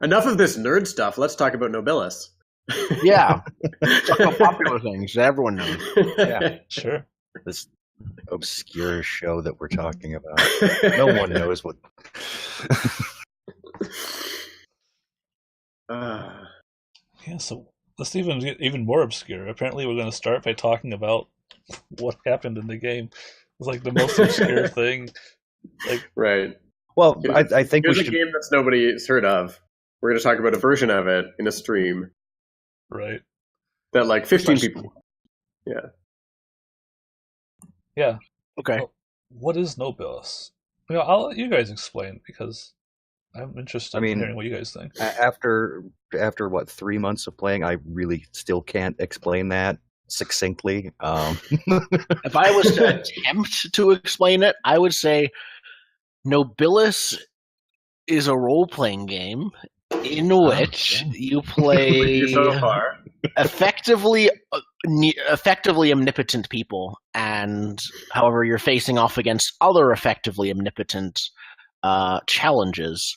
Enough of this nerd stuff. Let's talk about Nobilis. Yeah. Talk about popular things that everyone knows. Yeah, sure. This obscure show that we're talking about. No one knows what. Yeah, so let's even get even more obscure. Apparently, we're going to start by talking about what happened in the game. It's like the most obscure thing. Like, right. Well, I think Here's we a should. game that's nobody's heard of. We're going to talk about a version of it in a stream right. that like 15 people. Yeah. Yeah. Okay. Well, what is Nobilis? I'll let you guys explain because I'm interested in hearing what you guys think. After what 3 months of playing, I really still can't explain that succinctly. If I was to attempt to explain it, I would say Nobilis is a role-playing game in which you play so far. effectively omnipotent people, and however you're facing off against other effectively omnipotent challenges,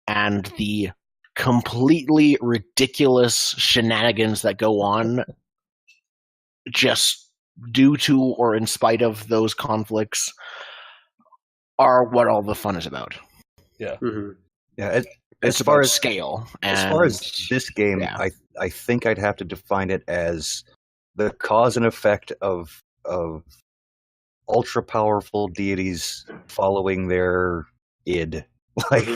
and the completely ridiculous shenanigans that go on just due to or in spite of those conflicts are what all the fun is about. Yeah. Mm-hmm. Yeah. As far as scale, as far as this game, yeah. I think I'd have to define it as the cause and effect of ultra powerful deities following their id. Like,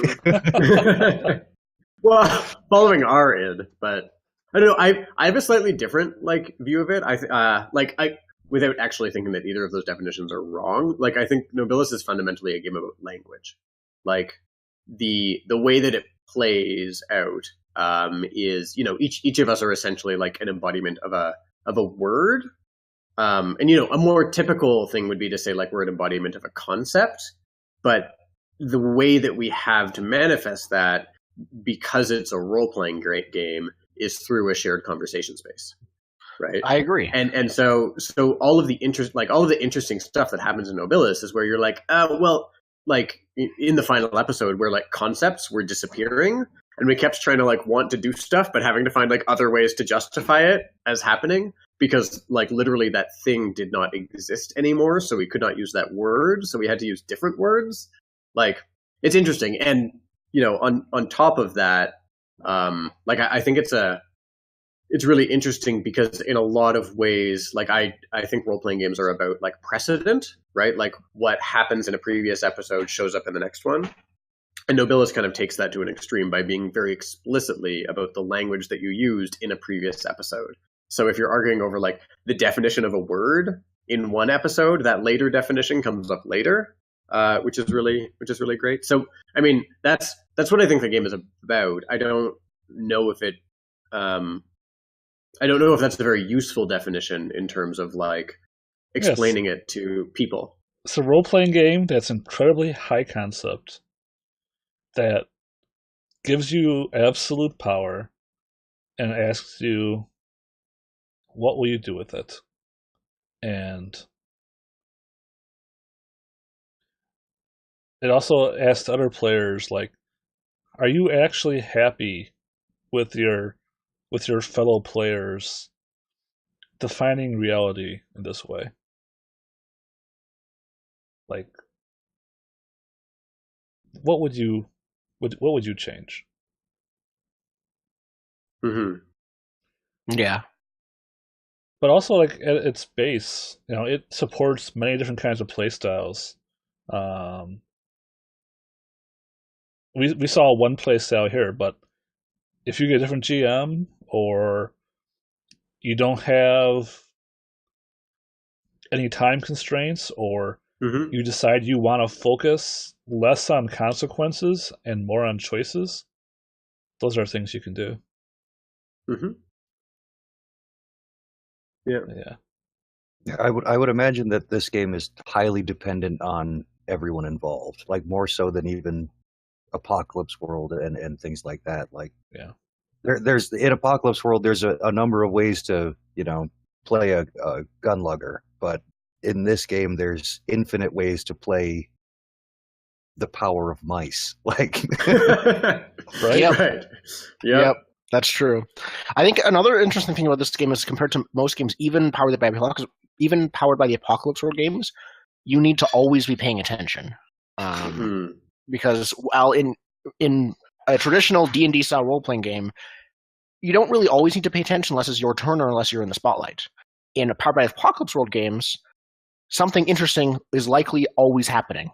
well, following our id, but I don't know. I have a slightly different view of it. I without actually thinking that either of those definitions are wrong. Like, I think Nobilis is fundamentally a game about language. Like, the way that it plays out is, each of us are essentially like an embodiment of a word. And a more typical thing would be to say like we're an embodiment of a concept, but the way that we have to manifest that, because it's a role-playing game, is through a shared conversation space. Right. I agree. And so all of the interesting stuff that happens in Nobilis is where you're like, like in the final episode where like concepts were disappearing and we kept trying to like want to do stuff, but having to find like other ways to justify it as happening because like literally that thing did not exist anymore. So we could not use that word. So we had to use different words. Like, it's interesting. And, on top of that, I think it's really interesting because in a lot of ways, like I think role-playing games are about like precedent, right? Like what happens in a previous episode shows up in the next one. And Nobilis kind of takes that to an extreme by being very explicitly about the language that you used in a previous episode. So if you're arguing over like the definition of a word in one episode, that later definition comes up later, which is really great. So I mean, that's what I think the game is about. I don't know if that's a very useful definition in terms of like explaining it to people. It's a role-playing game that's incredibly high concept, that gives you absolute power and asks you, what will you do with it? And it also asks other players, like, are you actually happy with your fellow players defining reality in this way? Like, what would you change? Mm-hmm. Yeah. But also, like, at its base, it supports many different kinds of play styles. We saw one play style here, but if you get a different GM or you don't have any time constraints, or you decide you want to focus less on consequences and more on choices, those are things you can do. Mm-hmm. Yeah. I would imagine that this game is highly dependent on everyone involved, like more so than even Apocalypse World and things like that. Like, yeah, there's in Apocalypse World, there's a number of ways to play a gun lugger, but in this game, there's infinite ways to play the power of mice. Like, Right? Yep. Right. Yep, that's true. I think another interesting thing about this game is compared to most games, even powered by the Apocalypse World games, you need to always be paying attention. Because while in a traditional D&D style role-playing game, you don't really always need to pay attention unless it's your turn or unless you're in the spotlight. In Powered by Apocalypse World games, something interesting is likely always happening.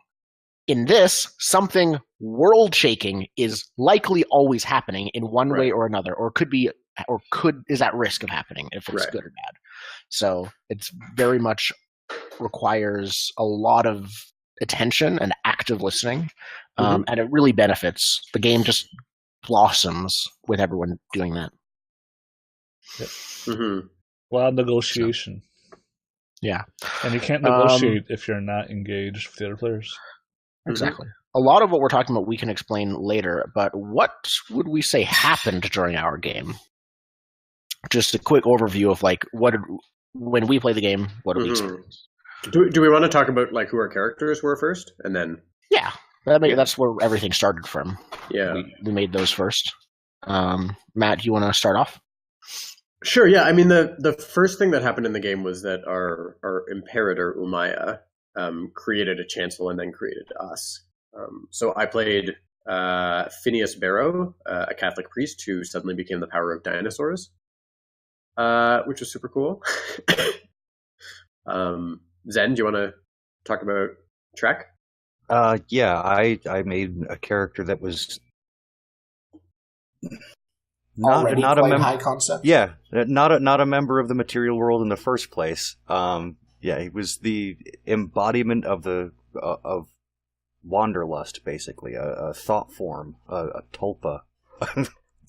In this, something world-shaking is likely always happening in one way or another, or is at risk of happening if it's good or bad. So it's very much requires a lot of attention and active listening, and it really benefits. The game just blossoms with everyone doing that. Yep. A lot of negotiation. Yeah. And you can't negotiate if you're not engaged with the other players. Exactly. A lot of what we're talking about we can explain later, but what would we say happened during our game? Just a quick overview of like when we play the game, what do we experience? Do we want to talk about like who our characters were first, and then? Yeah, that's where everything started from. Yeah, we made those first. Matt, do you want to start off? Sure. Yeah. I mean, the first thing that happened in the game was that our imperator Umaya created a chancel and then created us. So I played Phineas Barrow, a Catholic priest who suddenly became the power of dinosaurs, which was super cool. Zen, do you want to talk about Trek? Yeah, I made a character that was not a member. High concept. Yeah, not a member of the material world in the first place. Yeah, he was the embodiment of of wanderlust, basically a thought form, a tulpa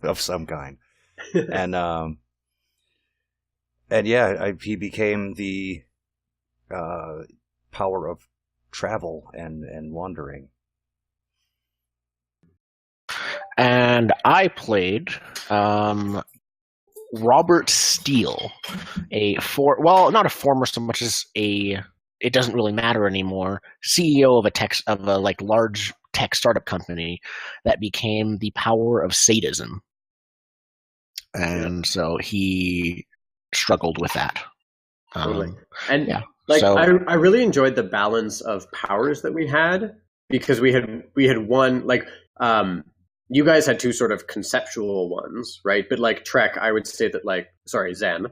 of some kind, and yeah, he became the power of travel and wandering. And I played Robert Steele, not a former so much as it doesn't really matter anymore, CEO of a large tech startup company that became the power of sadism. And so he struggled with that. Totally. And yeah. I really enjoyed the balance of powers that we had, because we had one, you guys had two sort of conceptual ones, right? But like Trek, I would say that Zen,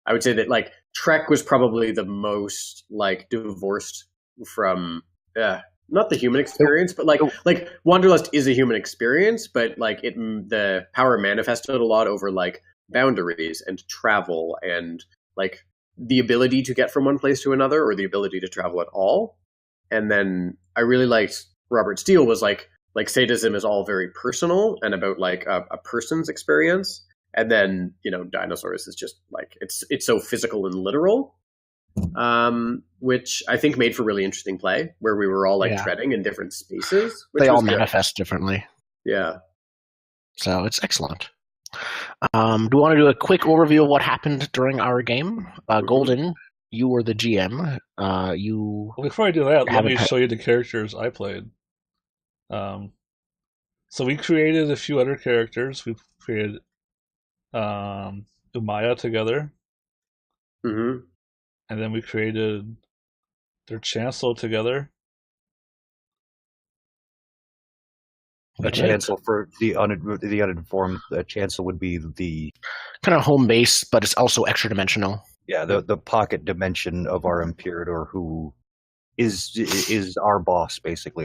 I would say that like Trek was probably the most like divorced from not the human experience, but like Wanderlust is a human experience, but like the power manifested a lot over like boundaries and travel and like the ability to get from one place to another or the ability to travel at all. And then I really liked Robert Steele was like sadism is all very personal and about like a person's experience. And then, dinosaurs is just like, it's so physical and literal, which I think made for really interesting play where we were all like treading in different spaces. They all manifest differently. Yeah. So it's excellent. Do we want to do a quick overview of what happened during our game? Golden, you were the GM. Before I do that, let me show you the characters I played. So we created a few other characters. We created Umaya together. Mm-hmm. And then we created their chancel together. A chancel for the uninformed. A chancel would be the kind of home base, but it's also extra dimensional. Yeah, the pocket dimension of our imperator, who is our boss, basically.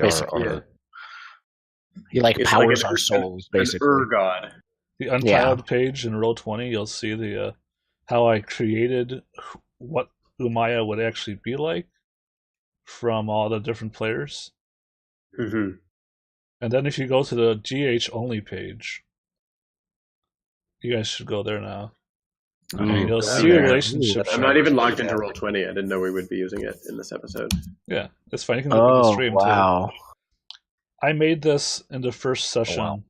He powers our souls, basically. God. The Untitled page in Roll20, you'll see the how I created what Umaya would actually be like from all the different players. Mm-hmm. And then if you go to the GH only page, you guys should go there now. You'll see the relationship. I'm not even logged into Roll20. I didn't know we would be using it in this episode. Yeah, it's fine. You can look at the stream wow. too. I made this in the first session. Oh, wow.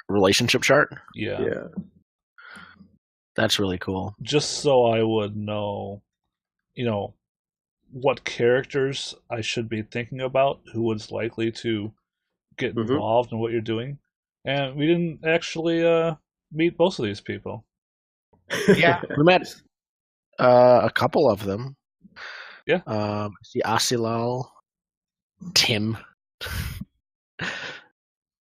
Relationship chart? Yeah. That's really cool. Just so I would know, what characters I should be thinking about, who was likely to get involved in what you're doing, and we didn't actually meet most of these people. Yeah, we met a couple of them. Yeah. See Asilal, Tim.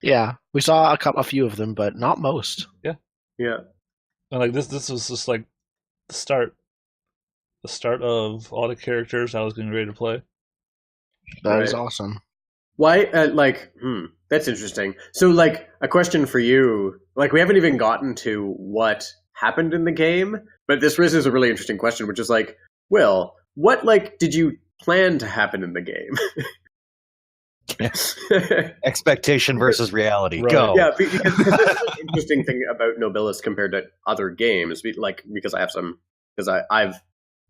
Yeah, we saw a few of them, but not most. Yeah. And like this was just like the start of all the characters I was getting ready to play. That is awesome. Why? That's interesting. So, like, a question for you. Like, we haven't even gotten to what happened in the game, but this raises a really interesting question, which is like, Will, what did you plan to happen in the game? Expectation versus reality. Right. Go. Yeah, because this is an interesting thing about Nobilis compared to other games. Because I have I've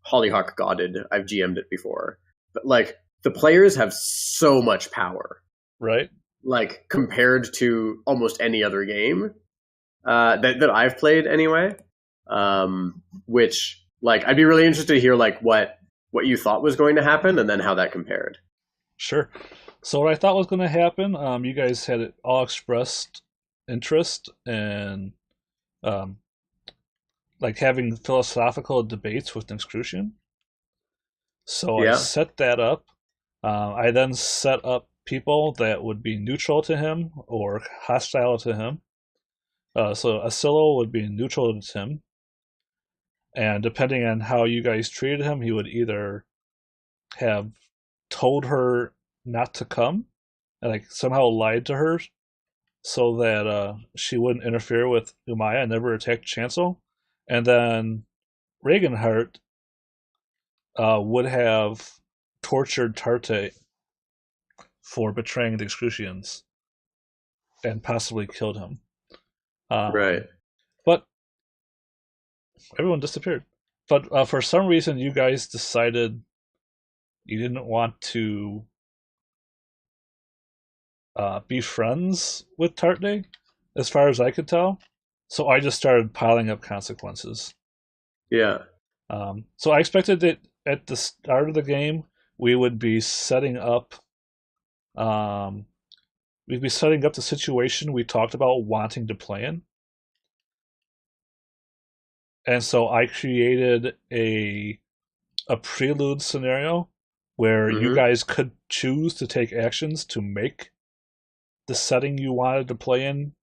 Hollyhock Godded, I've GM'd it before, but like the players have so much power, right? Like compared to almost any other game that I've played anyway. Which like I'd be really interested to hear like what you thought was going to happen and then how that compared. Sure. So what I thought was going to happen, you guys had all expressed interest in like having philosophical debates with Excrucian. So I set that up. I then set up people that would be neutral to him or hostile to him. So Asilo would be neutral to him. And depending on how you guys treated him, he would either have told her not to come and like somehow lied to her so that she wouldn't interfere with Umaya and never attack Chancel. And then Regenhart would have tortured Tarte for betraying the Excrucians and possibly killed him. Right. But everyone disappeared. But for some reason, you guys decided you didn't want to be friends with Tarte, as far as I could tell. So I just started piling up consequences. Yeah. So I expected that at the start of the game, we would be setting up the situation we talked about wanting to play in. And so I created a prelude scenario where you guys could choose to take actions to make the setting you wanted to play in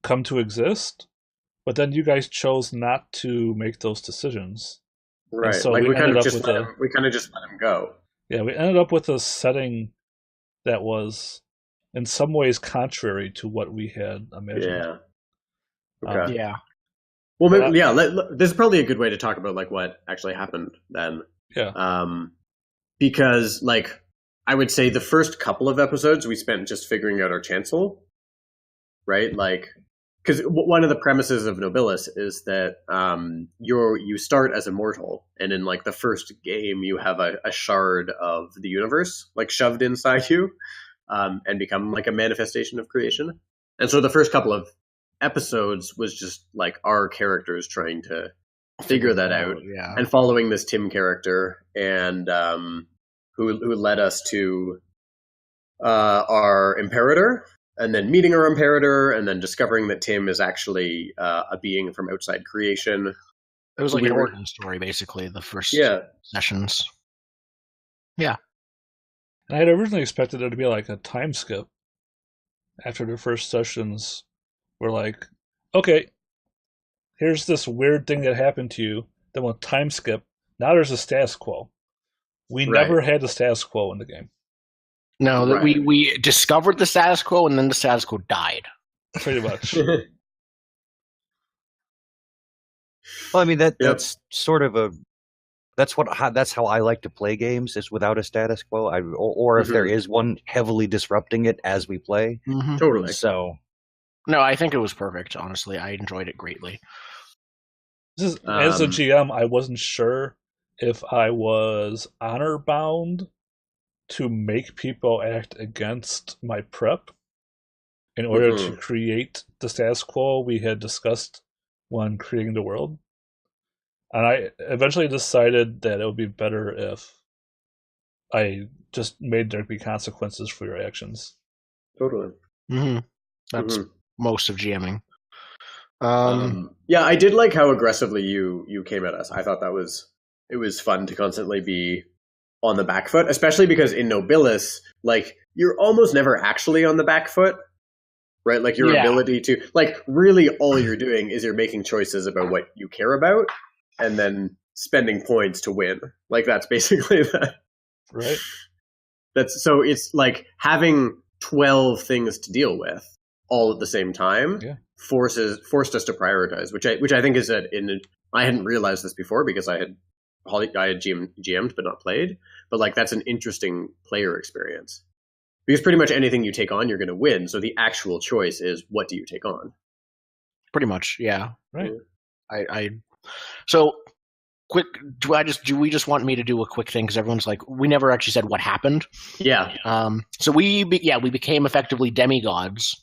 come to exist, but then you guys chose not to make those decisions. Right. And so like we kind of just let him go. Yeah, we ended up with a setting that was in some ways contrary to what we had imagined. Yeah. Okay. Yeah. Well, maybe, this is probably a good way to talk about like what actually happened then. Yeah. Because like I would say the first couple of episodes we spent just figuring out our chancel, right? Like, because one of the premises of Nobilis is that you start as immortal, and in like the first game you have a shard of the universe like shoved inside you, and become like a manifestation of creation. And so the first couple of episodes was just like our characters trying to figure that out, and following this Tim character, and who led us to our Imperator, and then meeting our Imperator, and then discovering that Tim is actually a being from outside creation. It was like an origin story, basically, the first sessions. Yeah. I had originally expected there to be like a time skip after the first sessions. We're like, okay, here's this weird thing that happened to you. Then we'll time skip. Now there's a status quo. We never had the status quo in the game. No, that we discovered the status quo and then the status quo died. Pretty much. Well, I mean that's sort of that's how I like to play games, is without a status quo. Or if there is one, heavily disrupting it as we play. Totally. So, no, I think it was perfect. Honestly, I enjoyed it greatly. As a GM, I wasn't sure if I was honor bound to make people act against my prep in order to create the status quo we had discussed when creating the world. And I eventually decided that it would be better if I just made there be consequences for your actions. Totally. Mm-hmm. That's most of GMing. Yeah, I did like how aggressively you came at us. I thought it was fun to constantly be on the back foot, especially because in Nobilis, like, you're almost never actually on the back foot, right? Like, your ability to, like, really all you're doing is you're making choices about what you care about and then spending points to win. Like, that's basically that. Right. So it's like having 12 things to deal with all at the same time forced us to prioritize, which I think is I hadn't realized this before because I had GM'd but not played, but like that's an interesting player experience because pretty much anything you take on you're going to win, so the actual choice is what do you take on. Pretty much, yeah. Right. So quick, do we just want me to do a quick thing because everyone's like, we never actually said what happened. So we became effectively demigods,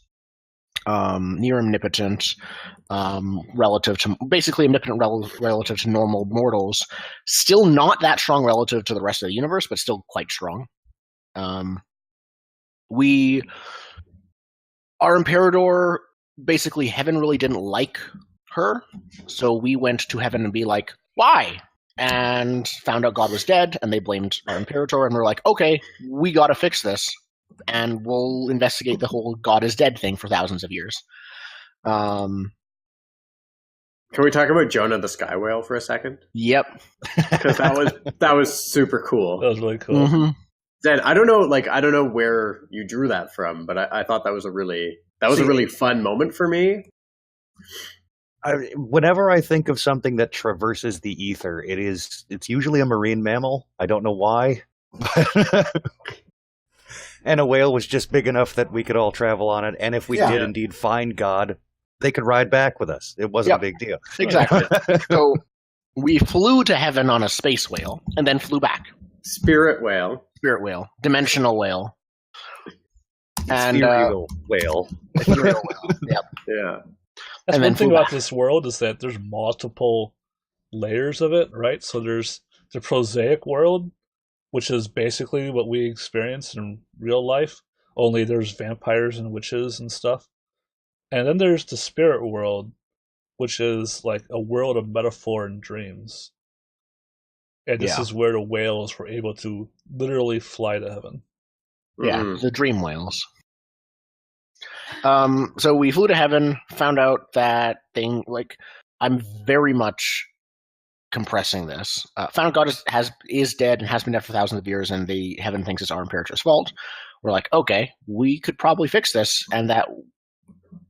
near omnipotent, relative to basically omnipotent relative to normal mortals. Still not that strong relative to the rest of the universe, but still quite strong. Our Imperator, basically heaven really didn't like her, so we went to heaven and be like, why? And found out God was dead, and they blamed our Imperator, and we're like, okay, we gotta fix this, and we'll investigate the whole God is dead thing for thousands of years. Can we talk about Jonah the Sky Whale for a second? Yep. Because that was super cool. That was really cool. Mm-hmm. Zed, I don't know where you drew that from, but I thought that was a really fun moment for me. Whenever I think of something that traverses the ether, it's usually a marine mammal. I don't know why. And a whale was just big enough that we could all travel on it. And if we did indeed find God, they could ride back with us. It wasn't a big deal. Exactly. So we flew to heaven on a space whale and then flew back. Spirit whale. Dimensional whale. Ethereal whale. Ethereal whale. Yep. Yeah. That's one thing about this world is that there's multiple layers of it, right? So there's the prosaic world, which is basically what we experience in real life, only there's vampires and witches and stuff. And then there's the spirit world, which is like a world of metaphor and dreams. And this is where the whales were able to literally fly to heaven. Yeah, the dream whales. So we flew to heaven, found out that thing, like, I'm very much compressing this. Found God is dead and has been dead for thousands of years, and the heaven thinks it's our Imperator's fault. We're like, okay, we could probably fix this,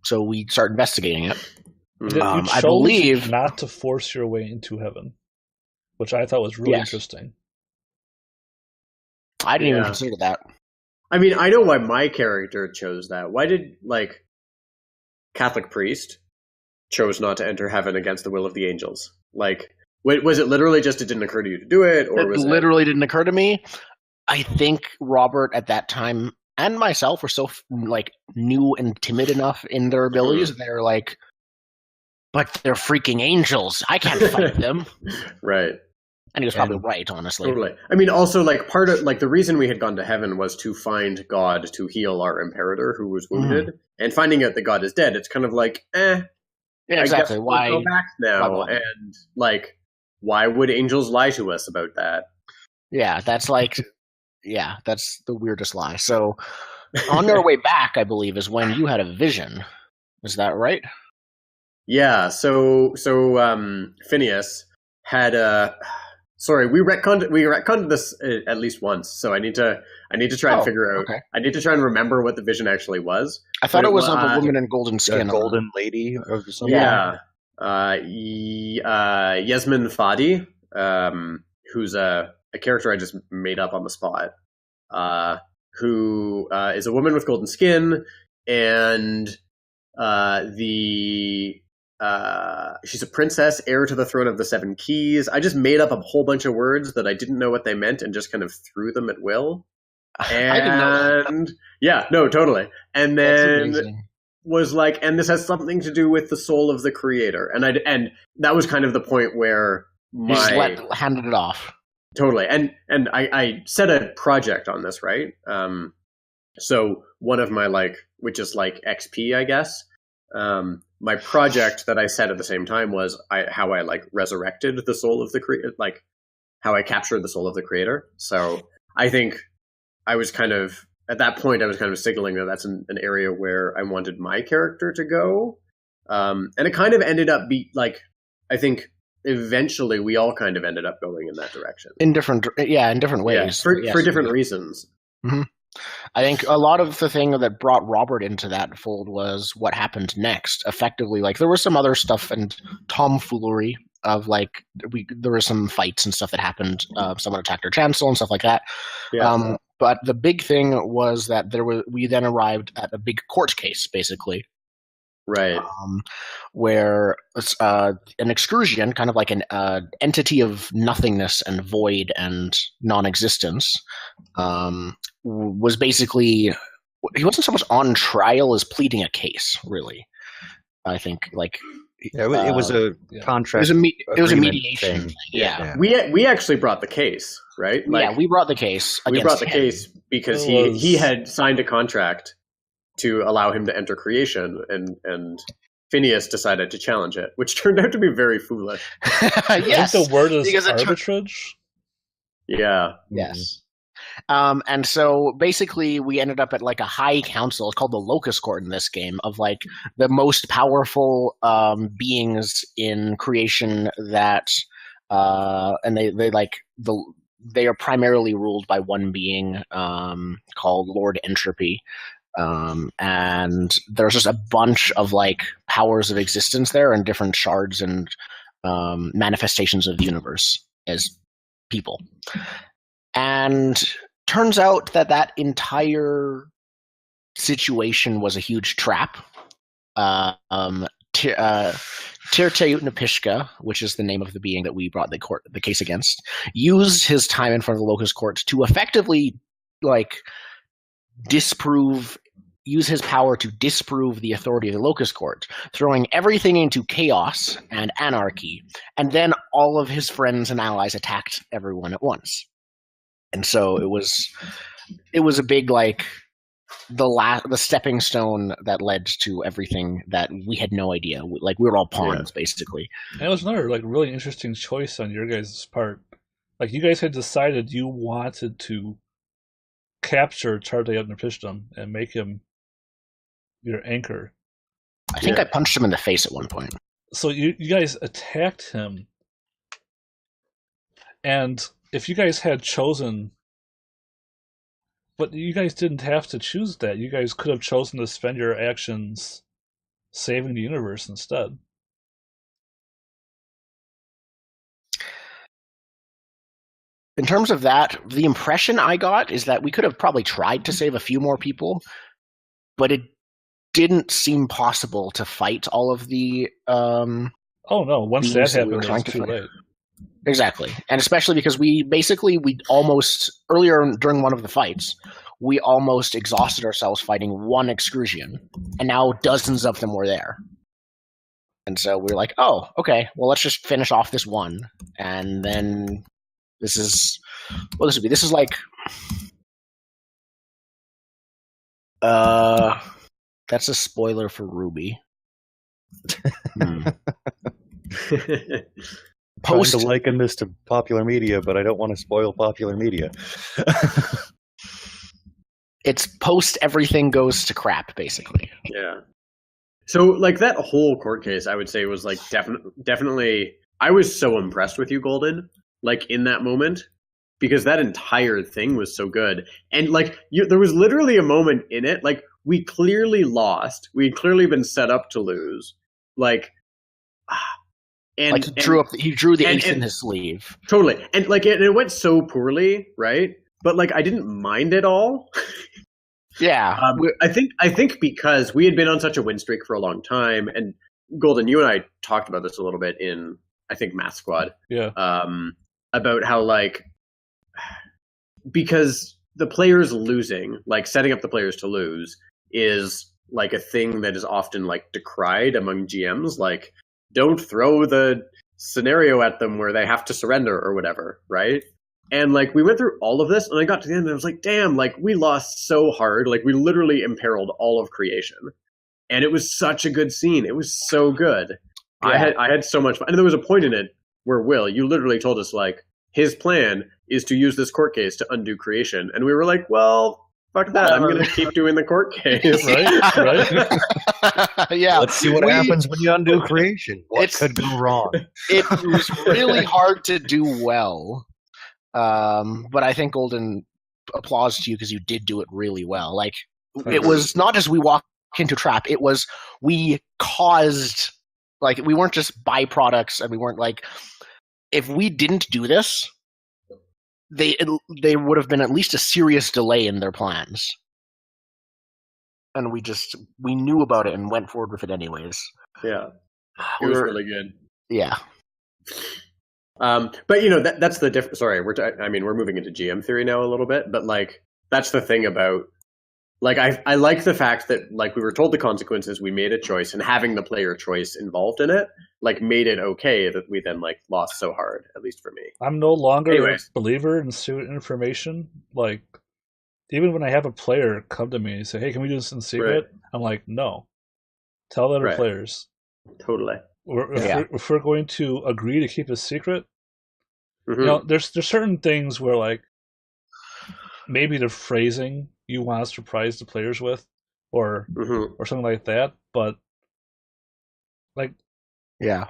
so we start investigating it. I believe not to force your way into heaven, which I thought was really interesting. I didn't even consider that. I mean, I know why my character chose that. Why did, like, Catholic priest chose not to enter heaven against the will of the angels? Like, was it literally just it didn't occur to you to do it? Or was it literally didn't occur to me? I think Robert at that time and myself were so, like, new and timid enough in their abilities. They're like, but they're freaking angels. I can't fight them. Right. And he was probably right, honestly. Totally. I mean, also, like, part of, like, the reason we had gone to heaven was to find God to heal our Imperator who was wounded. And finding out that God is dead, it's kind of like, Yeah, exactly. Why go back now? And, like, why would angels lie to us about that? Yeah, that's like, that's the weirdest lie. So, on our way back, I believe, is when you had a vision. Is that right? Yeah. So Phineas had a. Sorry, we retconned this at least once, so I need to try and figure out. Okay. I need to try and remember what the vision actually was. I thought it was of a woman in golden skin, a golden lady, or something. Yeah, Yasmin Fadi, who's a character I just made up on the spot, who is a woman with golden skin, and she's a princess, heir to the throne of the Seven Keys. I just made up a whole bunch of words that I didn't know what they meant and just kind of threw them at will. And I didn't know that. Yeah, no, totally. And then was like, and this has something to do with the soul of the creator. And that was kind of the point where You just handed it off. Totally. And I set a project on this, right? So one of my which is like XP, I guess. My project that I set at the same time was how I resurrected the soul of the creator, how I captured the soul of the creator. So I think I was kind of, at that point, I was kind of signaling that that's an area where I wanted my character to go. And it kind of ended up I think eventually we all kind of ended up going in that direction. In different ways. For different reasons. Mm-hmm. I think a lot of the thing that brought Robert into that fold was what happened next. Effectively, there was some other stuff and tomfoolery of there were some fights and stuff that happened. Someone attacked our chancel and stuff like that. Yeah. But the big thing was that we then arrived at a big court case, basically. Right. Where an excursion, kind of like an entity of nothingness and void and non-existence, was basically, he wasn't so much on trial as pleading a case, really. I think it was a contract. It was a mediation thing. Yeah. We actually brought the case, right? We brought the case. We brought the case because he had signed a contract to allow him to enter creation, and Phineas decided to challenge it, which turned out to be very foolish. I Yes, think the word is arbitrage. Yeah. Yes. And so basically we ended up at a high council. It's called the Locust Court in this game, of the most powerful beings in creation that and they are primarily ruled by one being called Lord Entropy. And there's just a bunch of powers of existence there and different shards and manifestations of the universe as people. And turns out that entire situation was a huge trap. Tirteutnapishka, which is the name of the being that we brought the case against, used his time in front of the Locust Court to effectively use his power to disprove the authority of the Locust Court, throwing everything into chaos and anarchy, and then all of his friends and allies attacked everyone at once. And so it was a big the stepping stone that led to everything that we had no idea. We were all pawns, basically. And it was another really interesting choice on your guys' part. You guys had decided you wanted to capture Tirteutnapishtim and make him your anchor. I think I punched him in the face at one point. So you guys attacked him, and if you guys had chosen, but you guys didn't have to choose that. You guys could have chosen to spend your actions saving the universe instead. In terms of that, the impression I got is that we could have probably tried to save a few more people, but it didn't seem possible to fight all of the oh no, once that happened, it was too late. Exactly. And especially because we almost, earlier during one of the fights, we almost exhausted ourselves fighting one excursion, and now dozens of them were there. And so we were like, oh, okay, well, let's just finish off this one. And then this is that's a spoiler for Ruby. Trying to liken this to popular media, but I don't want to spoil popular media. It's post everything goes to crap, basically. Yeah. So, that whole court case, I would say, was definitely. I was so impressed with you, Golden. In that moment, because that entire thing was so good, and there was literally a moment in it, we clearly lost. We had clearly been set up to lose. And he drew the ace in his sleeve. Totally. And it went so poorly, right? But I didn't mind it all. Yeah. I think because we had been on such a win streak for a long time, and Golden, you and I talked about this a little bit in, I think, Math Squad. Yeah. About how because the players losing, setting up the players to lose is a thing that is often decried among GMs. Don't throw the scenario at them where they have to surrender or whatever, right? And like we went through all of this, and I got to the end, and I was like, "Damn! Like we lost so hard. Like we literally imperiled all of creation." And it was such a good scene. It was so good. Yeah. I had so much fun. And there was a point in it where Will, you literally told us like his plan is to use this court case to undo creation, and we were like, "Well, fuck that! I'm going to keep doing the court case." Right? Yeah. Let's see what happens when you undo creation. What could go wrong? It was really hard to do well. But I think Golden, applause to you because you did do it really well. Like it was not just we walked into a trap; it was we caused. Like we weren't just byproducts, and we weren't like. If we didn't do this, they would have been at least a serious delay in their plans. And we knew about it and went forward with it anyways. Yeah, it was really good. Yeah. But you know that's the difference. Sorry, we're moving into GM theory now a little bit, but like that's the thing about like I like the fact that like we were told the consequences, we made a choice, and having the player choice involved in it like made it okay that we then like lost so hard, at least for me. I'm no longer a believer in secret information. Like even when I have a player come to me and say, "Hey, can we do this in secret?" Right. I'm like, "No, tell other players." Totally. If we're going to agree to keep a secret, you know, there's certain things where like maybe the phrasing you want to surprise the players with, or something like that. But like, yeah,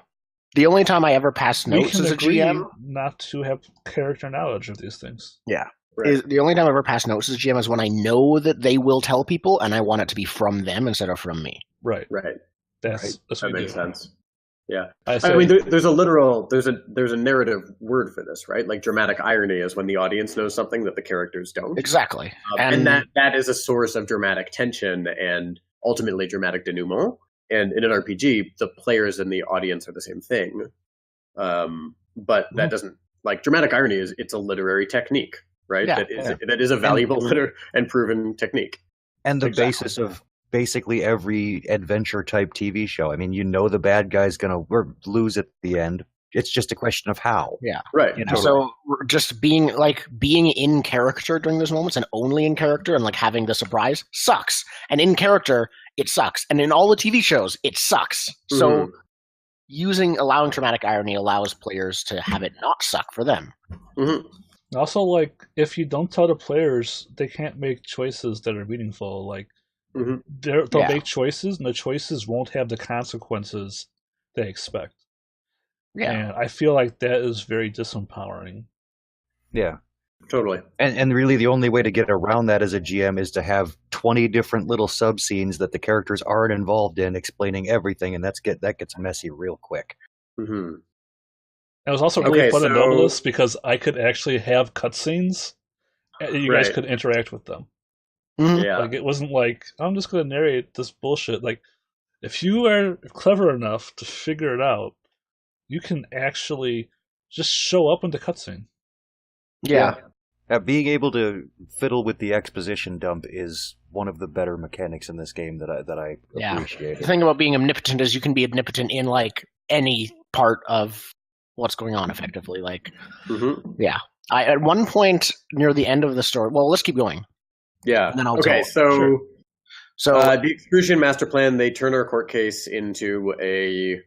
the only time I ever pass notes as a GM not to have character knowledge of these things. Yeah. Is the only time I ever pass notes as a GM is when I know that they will tell people, and I want it to be from them instead of from me. Right. That makes sense. Yeah, I mean, there's a narrative word for this, right? Like dramatic irony is when the audience knows something that the characters don't. Exactly, and that is a source of dramatic tension and ultimately dramatic denouement. And in an RPG, the players and the audience are the same thing. But that doesn't like dramatic irony it's a literary technique, right? Yeah, that is a valuable and proven technique. And the basis of basically every adventure type TV show. I mean, you know the bad guy's gonna lose at the end. It's just a question of how. Yeah. Right. You know? So just being in character during those moments and only in character and like having the surprise sucks. And in character, it sucks. And in all the TV shows, it sucks. So allowing dramatic irony allows players to have it not suck for them. Also, like if you don't tell the players, they can't make choices that are meaningful. Like they'll make choices, and the choices won't have the consequences they expect. Yeah, and I feel like that is very disempowering. Yeah, totally. And really, the only way to get around that as a GM is to have 20 different little sub scenes that the characters aren't involved in, explaining everything, and that gets messy real quick. It was also really fun in Nobilis because I could actually have cutscenes, and you guys could interact with them. Yeah, like it wasn't like I'm just going to narrate this bullshit. Like if you are clever enough to figure it out, you can actually just show up in the cutscene. Yeah. Being able to fiddle with the exposition dump is one of the better mechanics in this game that I appreciate. The thing about being omnipotent is you can be omnipotent in like any part of what's going on effectively. Like, yeah. At one point near the end of the story, well, let's keep going. Yeah. And then I'll So the Excrucian master plan, they turn our court case into a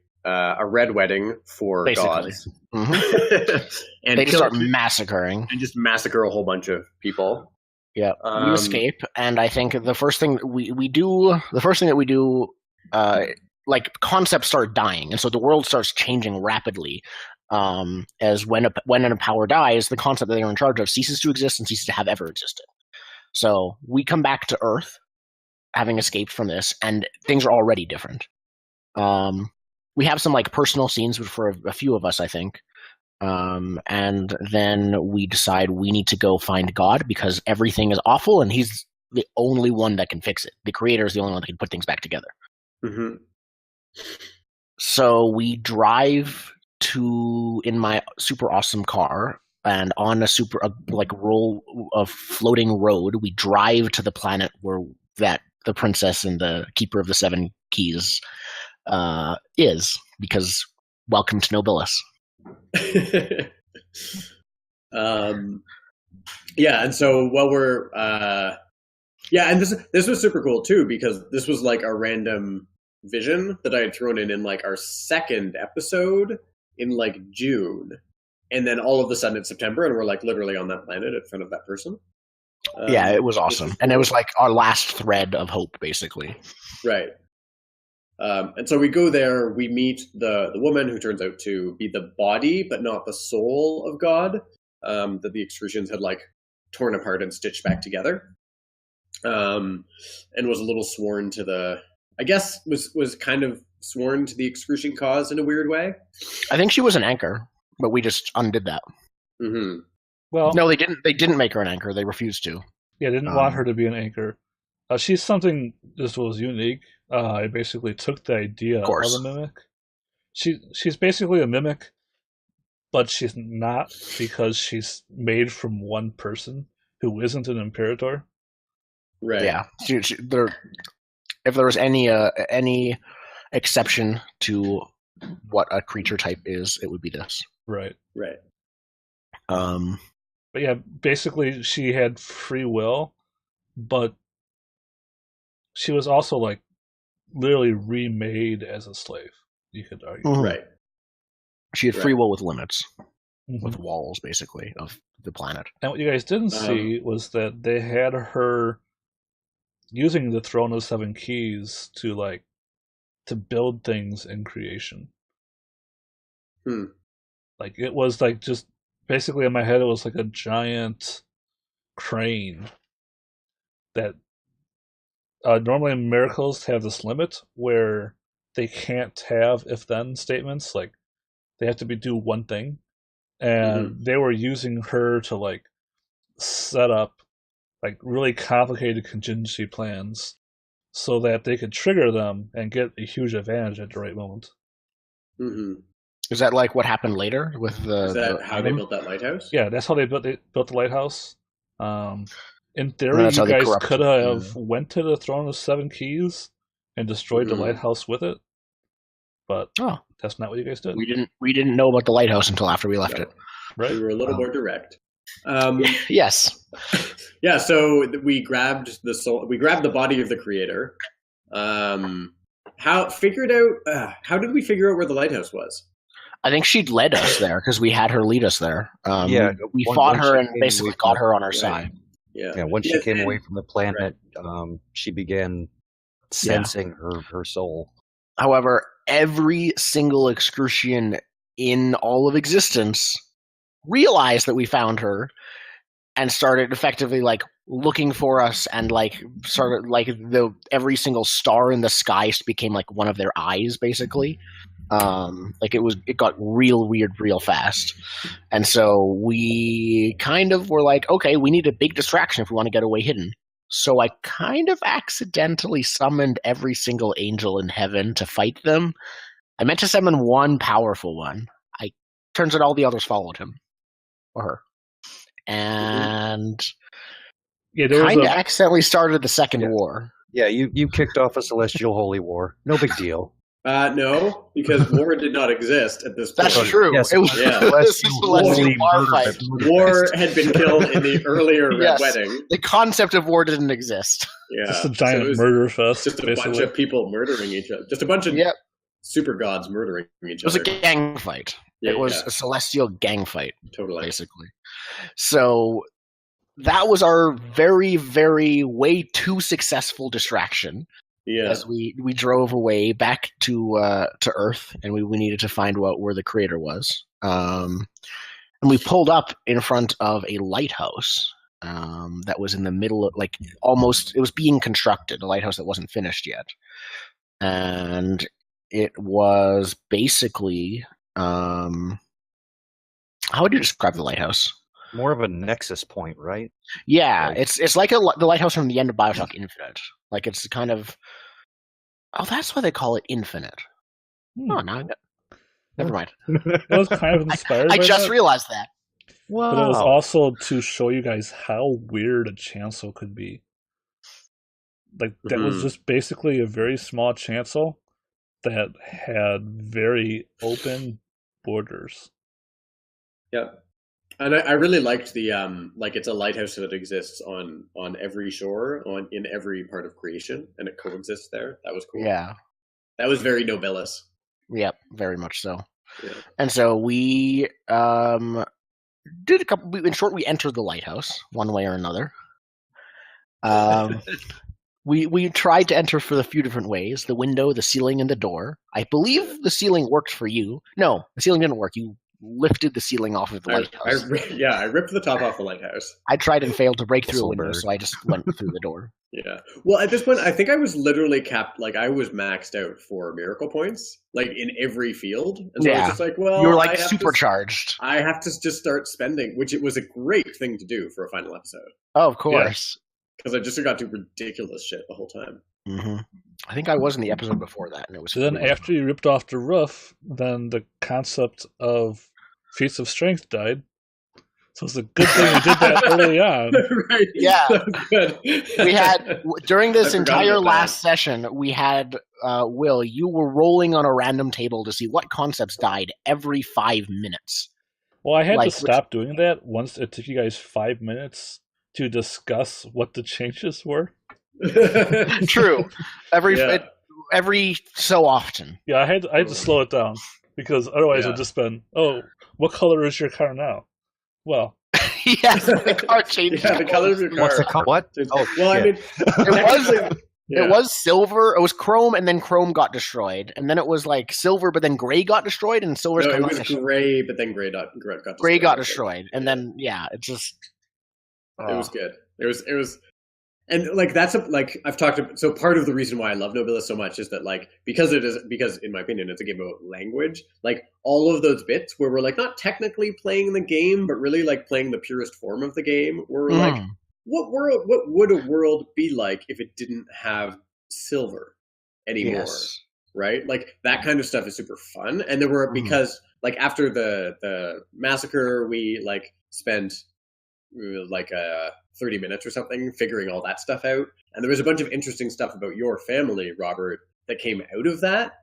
red wedding for gods. And they just start massacring. And just massacre a whole bunch of people. Yeah. We escape, and I think the first thing that we do, like concepts start dying, and so the world starts changing rapidly. As when a power dies, the concept that they're in charge of ceases to exist and ceases to have ever existed. So we come back to Earth, having escaped from this, and things are already different. We have some like personal scenes for a few of us, I think. And then we decide we need to go find God because everything is awful and he's the only one that can fix it. The creator is the only one that can put things back together. So we drive in my super awesome car, and on a floating road, we drive to the planet where that the princess and the keeper of the 7 keys is, because welcome to Nobilis. Yeah, and so while we're yeah, and this was super cool too because this was like a random vision that I had thrown in like our second episode in like June, and then all of a sudden it's September, and we're like literally on that planet in front of that person. Yeah, it was awesome, cool. and it was like our last thread of hope, basically. Right. And so we go there, we meet the woman who turns out to be the body, but not the soul of God, that the excrucians had like torn apart and stitched back together. And was a little sworn to the, I guess was kind of sworn to the excrucian cause in a weird way. I think she was an anchor, but we just undid that. Mm-hmm. Well, no, they didn't. They didn't make her an anchor. They refused to. Yeah, didn't want her to be an anchor. She's something that was unique. I basically took the idea of a mimic. She's basically a mimic, but she's not because she's made from one person who isn't an imperator. Right. Yeah. If there was any exception to what a creature type is, it would be this. Right. Right. But yeah, basically she had free will, but she was also like literally remade as a slave, you could argue. Mm-hmm. Right. She had free will with limits, with walls, basically, of the planet. And what you guys didn't see was that they had her using the Throne of Seven Keys to build things in creation. Like it was like just basically in my head it was like a giant crane that normally miracles have this limit where they can't have if-then statements. Like they have to do one thing, and they were using her to like set up like really complicated contingency plans so that they could trigger them and get a huge advantage at the right moment. Mm-hmm. Is that like what happened later with the? Is that how they built that lighthouse? Yeah, that's how they built the lighthouse. In theory, you guys could have went to the Throne of Seven Keys and destroyed the lighthouse with it, but that's not what you guys did. We didn't know about the lighthouse until after we left it. Right, we were a little more direct. Yes. Yeah. So we grabbed the soul. We grabbed the body of the creator. How did we figure out where the lighthouse was? I think she'd led us there because we had her lead us there. We fought once her and basically got her on our side. Yeah. Once she came away from the planet, she began sensing her soul. However, every single excrucian in all of existence realized that we found her and started effectively like looking for us, and like started like every single star in the sky became like one of their eyes, basically. It got real weird real fast, and so we kind of were like, okay, we need a big distraction if we want to get away hidden. So I kind of accidentally summoned every single angel in heaven to fight them. I meant to summon one powerful one. Turns out all the others followed him or her, and kind of accidentally started the second war. Yeah, you kicked off a celestial holy war. No big deal. No, because war did not exist at this point. That's true. Yes, it was celestial war fight. War had been killed in the earlier Red Wedding. The concept of war didn't exist. Yeah, just a giant murder fest. Just a bunch of people murdering each other. Just a bunch of super gods murdering each other. It was a gang fight. It was a celestial gang fight. Totally. Basically. So that was our very, very way too successful distraction. Yeah. As we drove away back to Earth, and we needed to find out where the creator was. And we pulled up in front of a lighthouse that was in the middle of, like, almost, it was being constructed, a lighthouse that wasn't finished yet. And it was basically, how would you describe the lighthouse? More of a nexus point, right? Yeah, it's like the lighthouse from the end of Bioshock Infinite. Like, it's kind of... Oh, that's why they call it Infinite. Oh, no. Never mind. It was kind of inspired I just realized that. Wow. But it was also to show you guys how weird a chancel could be. Like, that was just basically a very small chancel that had very open borders. Yeah. And I really liked the like it's a lighthouse that exists on every shore in every part of creation, and it coexists there. That was cool. Yeah. That was very Nobilis. Yep, very much so. Yeah. And so we did a couple. In short, we entered the lighthouse one way or another. We tried to enter for a few different ways: the window, the ceiling, and the door. I believe the ceiling worked for you. No, the ceiling didn't work. You lifted the ceiling off of the lighthouse. I ripped the top off the lighthouse. I tried and failed to break through a window, Bird. so I just went through the door. Yeah. Well, at this point, I think I was literally capped. Like I was maxed out for miracle points, like in every field. And so I was just like, well, you were like supercharged. I have to just start spending, which it was a great thing to do for a final episode. Oh, of course. Because I just got to ridiculous shit the whole time. Mm-hmm. I think I was in the episode before that, and it was. So then, after you ripped off the roof, then the concept of feats of strength died. So it's a good thing we did that early on. Right. Yeah. So good. We had, during this entire last session, we had, Will, you were rolling on a random table to see what concepts died every 5 minutes. Well, I had to stop doing that once it took you guys 5 minutes to discuss what the changes were. True. Every so often. Yeah, I had to slow it down because otherwise it would just been, oh, what color is your car now? Well, yes, the car changed. Yeah, the color of your car. What's the what? Oh, well, I mean, it was silver. It was chrome, and then chrome got destroyed, and then it was like silver, but then gray got destroyed, and silver's it was gray, but then gray got destroyed. Gray got destroyed, and then it just. It was good. It was. And like that's I've talked about, so part of the reason why I love Nobilis so much is that like because in my opinion it's a game about language, like all of those bits where we're like not technically playing the game but really like playing the purest form of the game, where we're like what would a world be like if it didn't have silver anymore? Yes. Right? Like that kind of stuff is super fun. And there were because like after the massacre we like spent like 30 minutes or something figuring all that stuff out, and there was a bunch of interesting stuff about your family, Robert, that came out of that,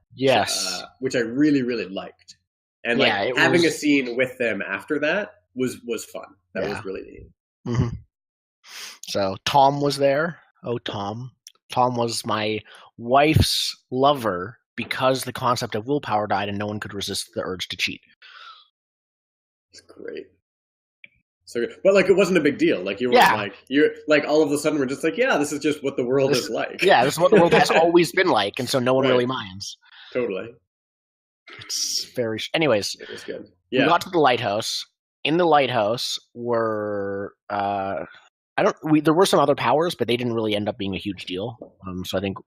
which I really liked, and like having a scene with them after that was fun. That was really neat. So Tom was there. Tom was my wife's lover because the concept of willpower died and no one could resist the urge to cheat. It's great. So, but like it wasn't a big deal. Like you're like all of a sudden we're just like, this is just what the world is like. Yeah, this is what the world has always been like, and so no one really minds. Totally. It's very. Anyways, it was good. We got to the lighthouse. In the lighthouse were there were some other powers, but they didn't really end up being a huge deal. So I think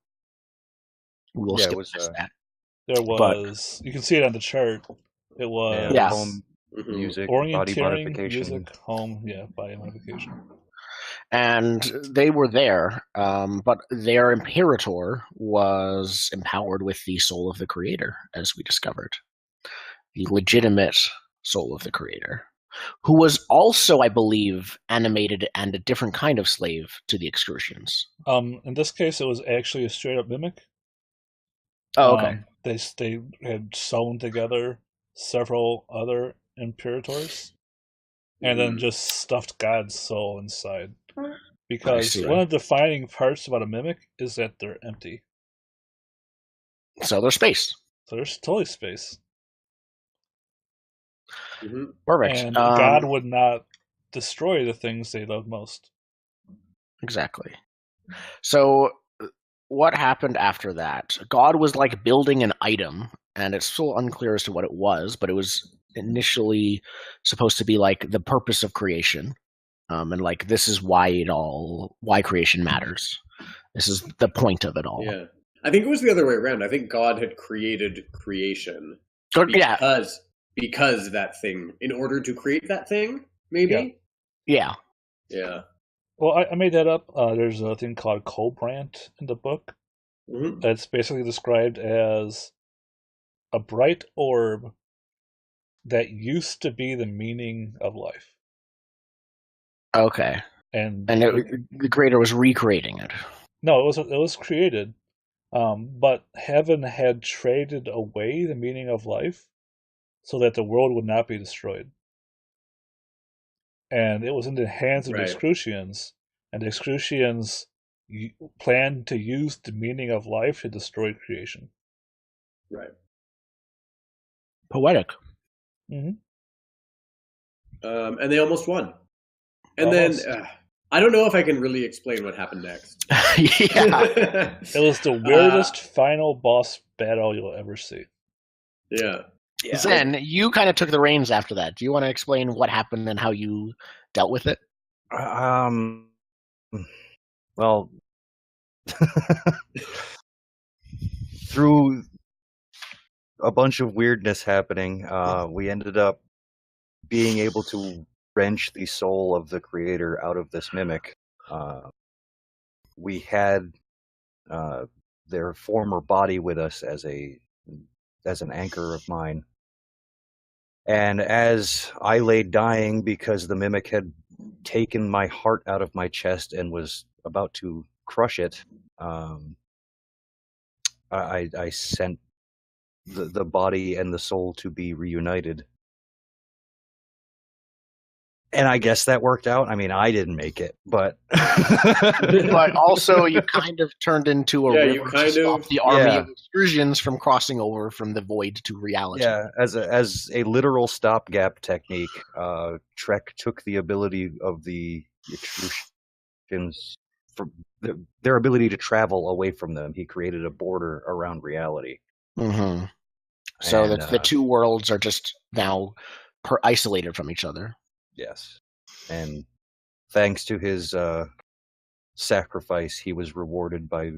we'll skip past that. There was. You can see it on the chart. It was home music, body modification. Music, home, body modification. And they were there, but their Imperator was empowered with the soul of the Creator, as we discovered. The legitimate soul of the Creator, who was also, I believe, animated and a different kind of slave to the Excursions. In this case, it was actually a straight-up mimic. Oh, okay. They had sewn together several other Imperators, and then just stuffed God's soul inside. Because one of the defining parts about a mimic is that they're empty. So they're space. So they're totally space. Perfect. And God would not destroy the things they love most. Exactly. So what happened after that? God was like building an item, and it's still unclear as to what it was, but it was initially supposed to be like the purpose of creation, and like this is why creation matters. This is the point of it all. Yeah, I think it was the other way around. I think God had created creation because that thing, in order to create that thing, maybe. Yeah. Well, I made that up. There's a thing called Colbrant in the book. That's basically described as a bright orb that used to be the meaning of life. Okay. And the Creator was recreating it. No, it was created, but heaven had traded away the meaning of life so that the world would not be destroyed. and it was in the hands of the Right. Excrucians, and the Excrucians planned to use the meaning of life to destroy creation. Right. Poetic. Mm-hmm. And they almost won. And Almost. then I don't know if I can really explain what happened next. Yeah. It was the weirdest final boss battle you'll ever see. Yeah. Zen, you kind of took the reins after that. Do you want to explain what happened and how you dealt with it? Well, through a bunch of weirdness happening, we ended up being able to wrench the soul of the creator out of this mimic. We had their former body with us as an anchor of mine. And as I lay dying because the mimic had taken my heart out of my chest and was about to crush it, I sent the body and the soul to be reunited. And I guess that worked out. I mean, I didn't make it, but But also, you kind of turned into a river to stop the army of excursions from crossing over from the void to reality. Yeah, as a literal stopgap technique, Trek took the ability of the excursions, from their ability to travel away from them. He created a border around reality. Mm-hmm. So that the two worlds are just now isolated from each other. Yes. And thanks to his sacrifice, he was rewarded by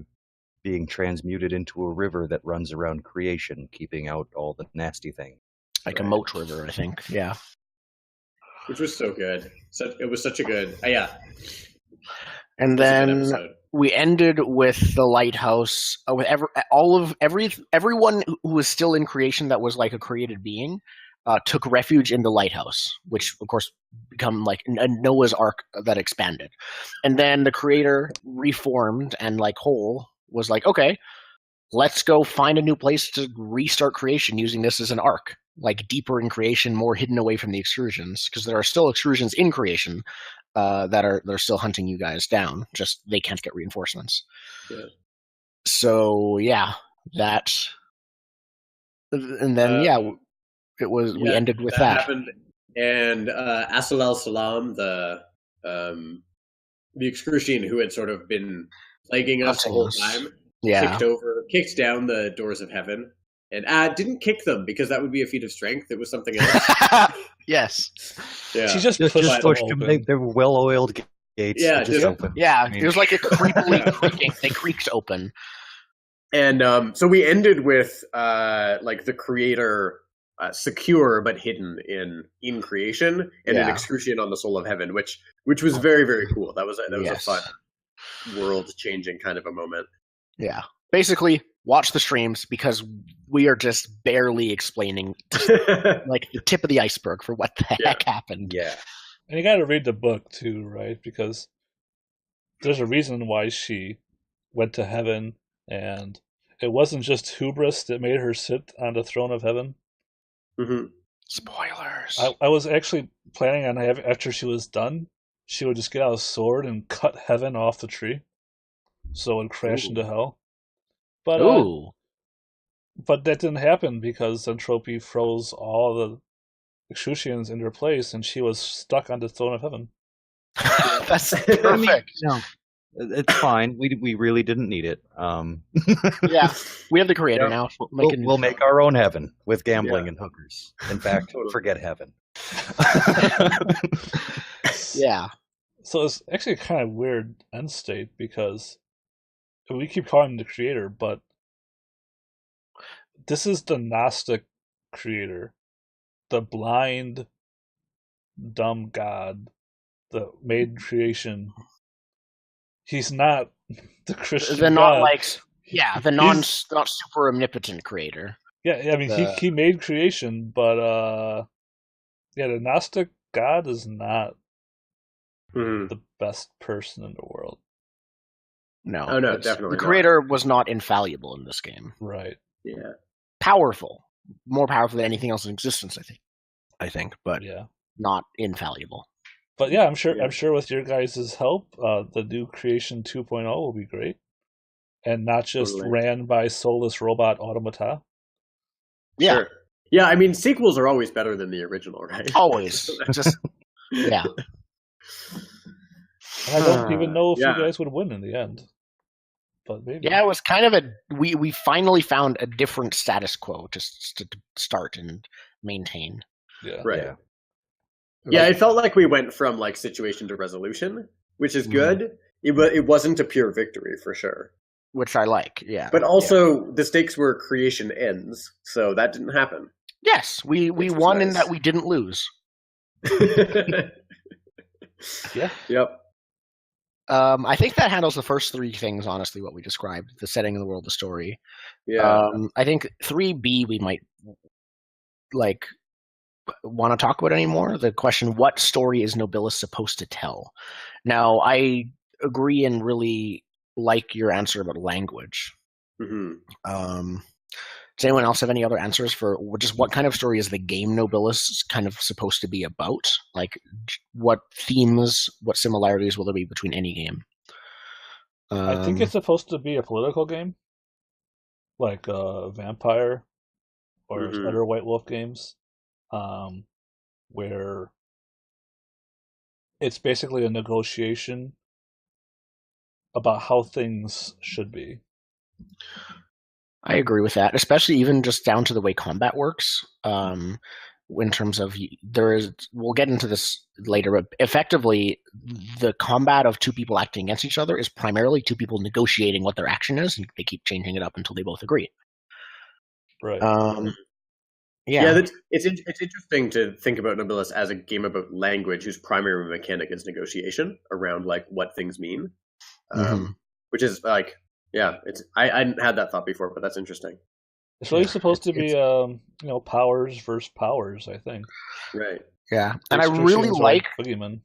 being transmuted into a river that runs around creation, keeping out all the nasty things. Like a moat river, I think. Yeah. Which was so good. It was such a good... yeah. And then we ended with the lighthouse, with everyone who was still in creation that was like a created being. Took refuge in the lighthouse, which of course become like a Noah's Ark that expanded. And then the creator reformed and like whole was like, okay, let's go find a new place to restart creation using this as an arc, like deeper in creation, more hidden away from the excursions, because there are still excursions in creation they're still hunting you guys down. Just they can't get reinforcements. Yeah. So yeah, that, and then it was. We ended with that. Happened. And Asal al-Salam, the Excrucian who had sort of been plaguing us the whole time, kicked down the doors of heaven, and didn't kick them because that would be a feat of strength. It was something else. Yes. Yeah. She just pushed them. They were well-oiled gates. Yeah, just open. Yeah, it was like a creepily creaking. They creaked open. And so we ended with like the creator secure but hidden in creation, and an excrucian on the soul of heaven, which was very, very cool. That was a fun world changing kind of a moment. Yeah, basically watch the streams because we are just barely explaining like the tip of the iceberg for what the heck happened. Yeah, and you got to read the book too, right? Because there's a reason why she went to heaven, and it wasn't just hubris that made her sit on the throne of heaven. Mm-hmm. Spoilers. I was actually planning on after she was done, she would just get out a sword and cut heaven off the tree, so it would crash into hell. But but that didn't happen because entropy froze all the Excrucians in their place, and she was stuck on the throne of heaven. That's perfect. It's fine. We really didn't need it. Yeah, we have the creator now. We'll make our own heaven with gambling and hookers. In fact, forget heaven. Yeah. So it's actually a kind of weird end state because we keep calling him the creator, but this is the Gnostic creator, the blind, dumb god that made creation. He's not the Christian the God. not super omnipotent creator. Yeah, I mean he made creation, but the Gnostic God is not the best person in the world. No, definitely. The creator was not infallible in this game. Right. Yeah. Powerful, more powerful than anything else in existence. I think, but yeah, not infallible. But yeah, I'm Yeah. sure with your guys' help, the new Creation 2.0 will be great, and not just Totally. ran by soulless robot automata. Yeah, Sure. Yeah, I mean, sequels are always better than the original, right? always. Just yeah. And I don't even know if you Yeah. guys would win in the end, but maybe. Yeah, it was kind of we finally found a different status quo to start and maintain. Yeah. Right. Yeah. Yeah, it felt like we went from like situation to resolution, which is Mhm. good. It wasn't a pure victory for sure. Which I like. Yeah. But also the stakes were creation ends, so that didn't happen. Yes, we Which was won in nice. that we didn't lose. Yeah. Yep. I think that handles the first three things, honestly, what we described, the setting of the world, the story. Yeah. I think 3B we might want to talk about anymore. The question, what story is Nobilis supposed to tell? Now, I agree and really like your answer about language. hmm Does anyone else have any other answers for just what kind of story is the game Nobilis kind of supposed to be about? Like, what themes, what similarities will there be between any game? I think it's supposed to be a political game, like Vampire or Mhm. other White Wolf games, where it's basically a negotiation about how things should be. I agree with that, especially even just down to the way combat works. In terms of we'll get into this later, but effectively, the combat of two people acting against each other is primarily two people negotiating what their action is, and they keep changing it up until they both agree. Right. Yeah. It's interesting to think about Nobilis as a game about language, whose primary mechanic is negotiation around like what things mean, Mhm. which is like, yeah, I hadn't had that thought before, but that's interesting. It's really Yeah, supposed to be, powers versus powers, I think. Right. Yeah, and I really Institutions or like boogeymen.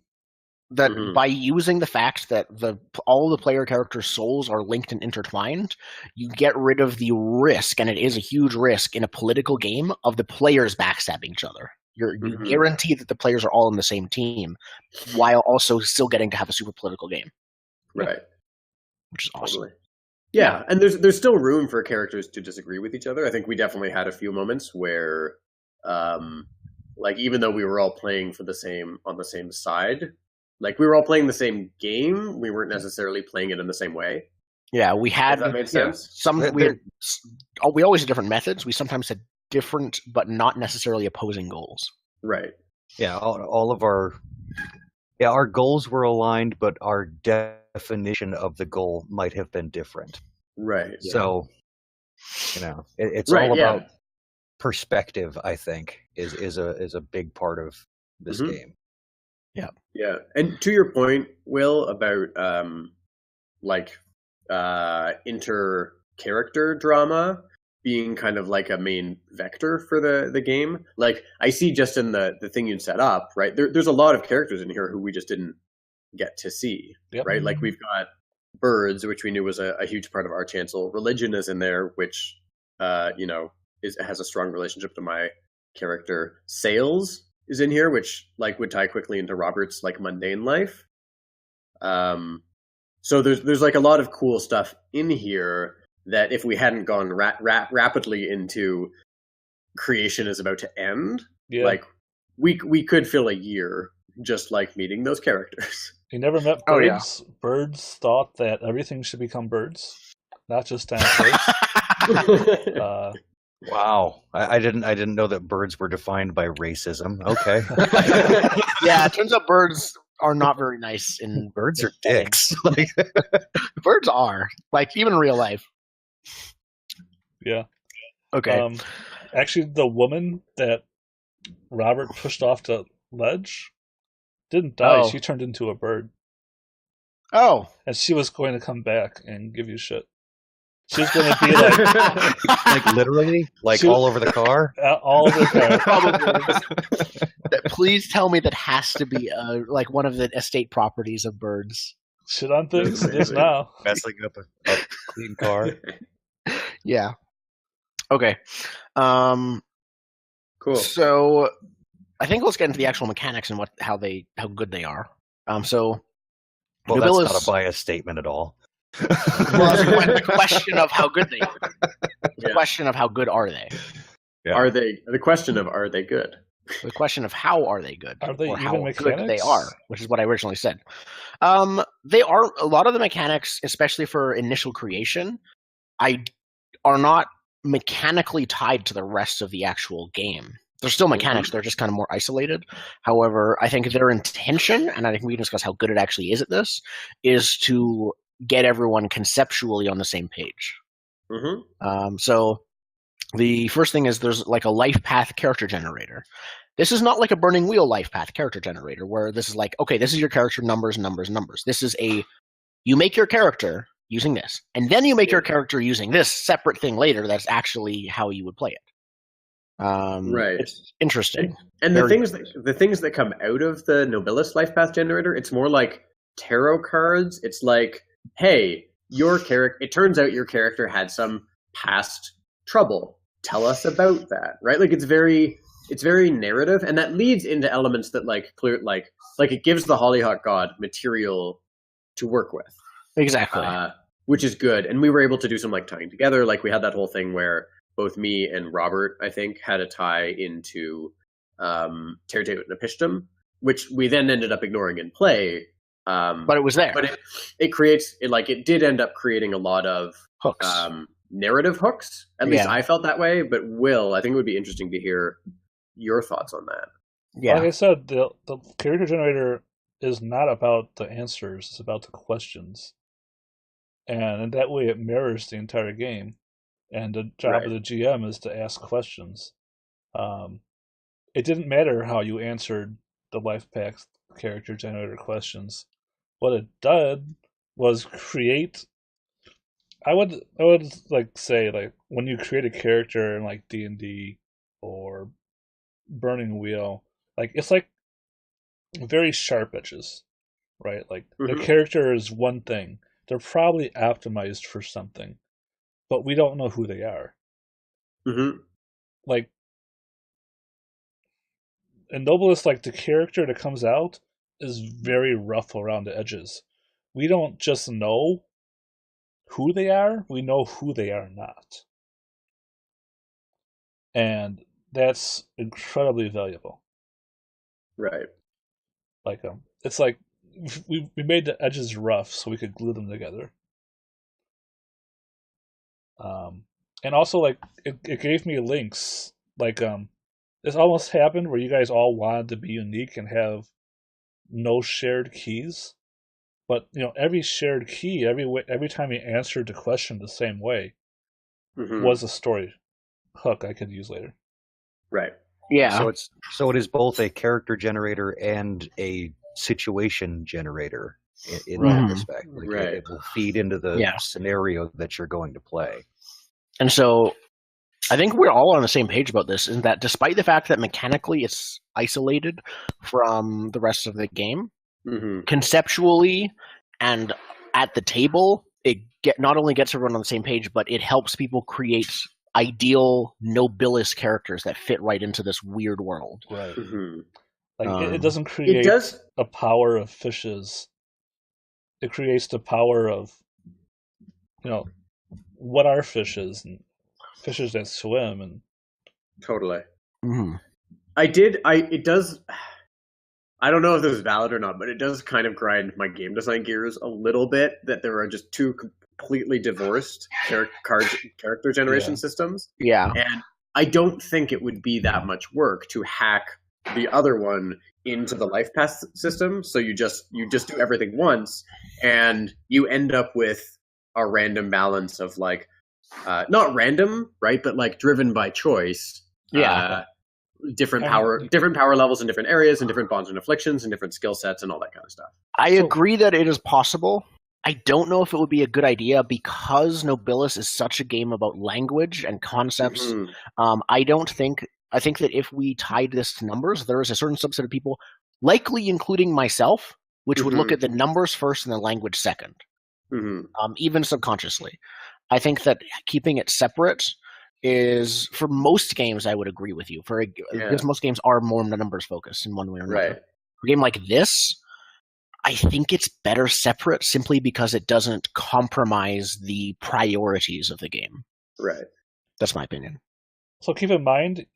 that Mhm. by using the fact that all the player characters' souls are linked and intertwined, you get rid of the risk, and it is a huge risk in a political game, of the players backstabbing each other. You Mhm. guarantee that the players are all on the same team, while also still getting to have a super political game, Right. which is awesome. Totally. Yeah, and there's still room for characters to disagree with each other. I think we definitely had a few moments where, like even though we were all playing on the same side, like we were all playing the same game, we weren't necessarily playing it in the same way. Yeah, we had If that made sense. we always had different methods. We sometimes had different, but not necessarily opposing goals. Right. Yeah, all of our goals were aligned, but our definition of the goal might have been different. Right. So, it's Right, all yeah. about perspective. I think is a big part of this Mhm. game. Yeah, and to your point, Will, about inter-character drama being kind of like a main vector for the game. Like I see just in the thing you set up, right? There's a lot of characters in here who we just didn't get to see, Yep. right? Like we've got birds, which we knew was a huge part of our chancel. Religion is in there, which has a strong relationship to my character. Sales is in here, which like would tie quickly into Robert's like mundane life. So there's like a lot of cool stuff in here that if we hadn't gone rapidly into creation is about to end, Yeah. like we could fill a year just like meeting those characters. You never met Oh, yeah. birds? Birds thought that everything should become birds, not just dinosaurs. Wow, I didn't know that birds were defined by racism. Okay, Yeah, it turns out birds are not very nice in birds are dicks. Like, birds are like even in real life. Yeah. Okay. Actually, the woman that Robert pushed off the ledge didn't die. Oh. She turned into a bird, Oh. and she was going to come back and give you shit. She was going to be like like literally, like She- all over the car. all over the car. Please tell me that has to be like one of the estate properties of birds. Shit on things That's just amazing. now. Messing up a clean car. Yeah. Okay. Cool. So I think let's get into the actual mechanics and how good they are. So, Well, Nobilis, that's not a biased statement at all. well, the question of how good they are. The question of how good are they? Yeah. Are they? The question of are they good? The question of how are they good? Are they or even how mechanics? good they are, which is what I originally said. They are a lot of the mechanics, especially for initial creation, are not mechanically tied to the rest of the actual game. They're still mechanics, they're just kind of more isolated. However, I think their intention, and I think we can discuss how good it actually is at this, is to get everyone conceptually on the same page. So the first thing is there's like a life path character generator. This is not like a Burning Wheel life path character generator where this is like, okay, this is your character, numbers. This is you make your character using this, and then you make your character using this separate thing later that's actually how you would play it. Right. It's interesting. And the things that come out of the Nobilis life path generator, it's more like tarot cards. It's like, hey, your character, it turns out your character had some past trouble. Tell us about that, right? Like it's very narrative, and that leads into elements that like it gives the Hollyhock God material to work with. Exactly. Which is good. And we were able to do some like tying together. Like we had that whole thing where both me and Robert, I think, had a tie into Terre and Epistem, which we then ended up ignoring in play. But it was there. But it did end up creating a lot of hooks. Narrative hooks. At least I felt that way. But Will, I think it would be interesting to hear your thoughts on that. Yeah. Like I said, the character generator is not about the answers, it's about the questions. And in that way it mirrors the entire game. And the job of the GM is to ask questions. It didn't matter how you answered the life pack character generator questions. What it did was create. I would like say like when you create a character in like D&D or Burning Wheel, like it's like very sharp edges, right? Like the character is one thing. They're probably optimized for something, but we don't know who they are. Like in Nobilis, like the character that comes out is very rough around the edges. We don't just know who they are, we know who they are not. And that's incredibly valuable. Right. Like it's like we made the edges rough so we could glue them together. And also like it gave me links. Like this almost happened where you guys all wanted to be unique and have no shared keys. But every shared key, every time you answered the question the same way, was a story hook I could use later. Right. Yeah. So it is both a character generator and a situation generator in that respect. Like it will feed into the scenario that you're going to play. And so I think we're all on the same page about this, in that despite the fact that mechanically it's isolated from the rest of the game, conceptually and at the table, it not only gets everyone on the same page, but it helps people create ideal Nobilis characters that fit right into this weird world. Right. Like it doesn't create a power of fishes. It creates the power of, what are fishes and fishes that swim and totally. It does. I don't know if this is valid or not, but it does kind of grind my game design gears a little bit that there are just two completely divorced character generation systems. Yeah. And I don't think it would be that much work to hack the other one into the life path system. So you just do everything once and you end up with a random balance of like, not random, right? But like driven by choice. Yeah. Different power levels in different areas and different bonds and afflictions and different skill sets and all that kind of stuff. I agree that it is possible. I don't know if it would be a good idea because Nobilis is such a game about language and concepts. I think that if we tied this to numbers, there is a certain subset of people, likely including myself, which would look at the numbers first and the language second, even subconsciously. I think that keeping it separate is for most games I would agree with you. Because most games are more numbers focused in one way or another. Right. For a game like this, I think it's better separate simply because it doesn't compromise the priorities of the game. Right. That's my opinion. So keep in mind,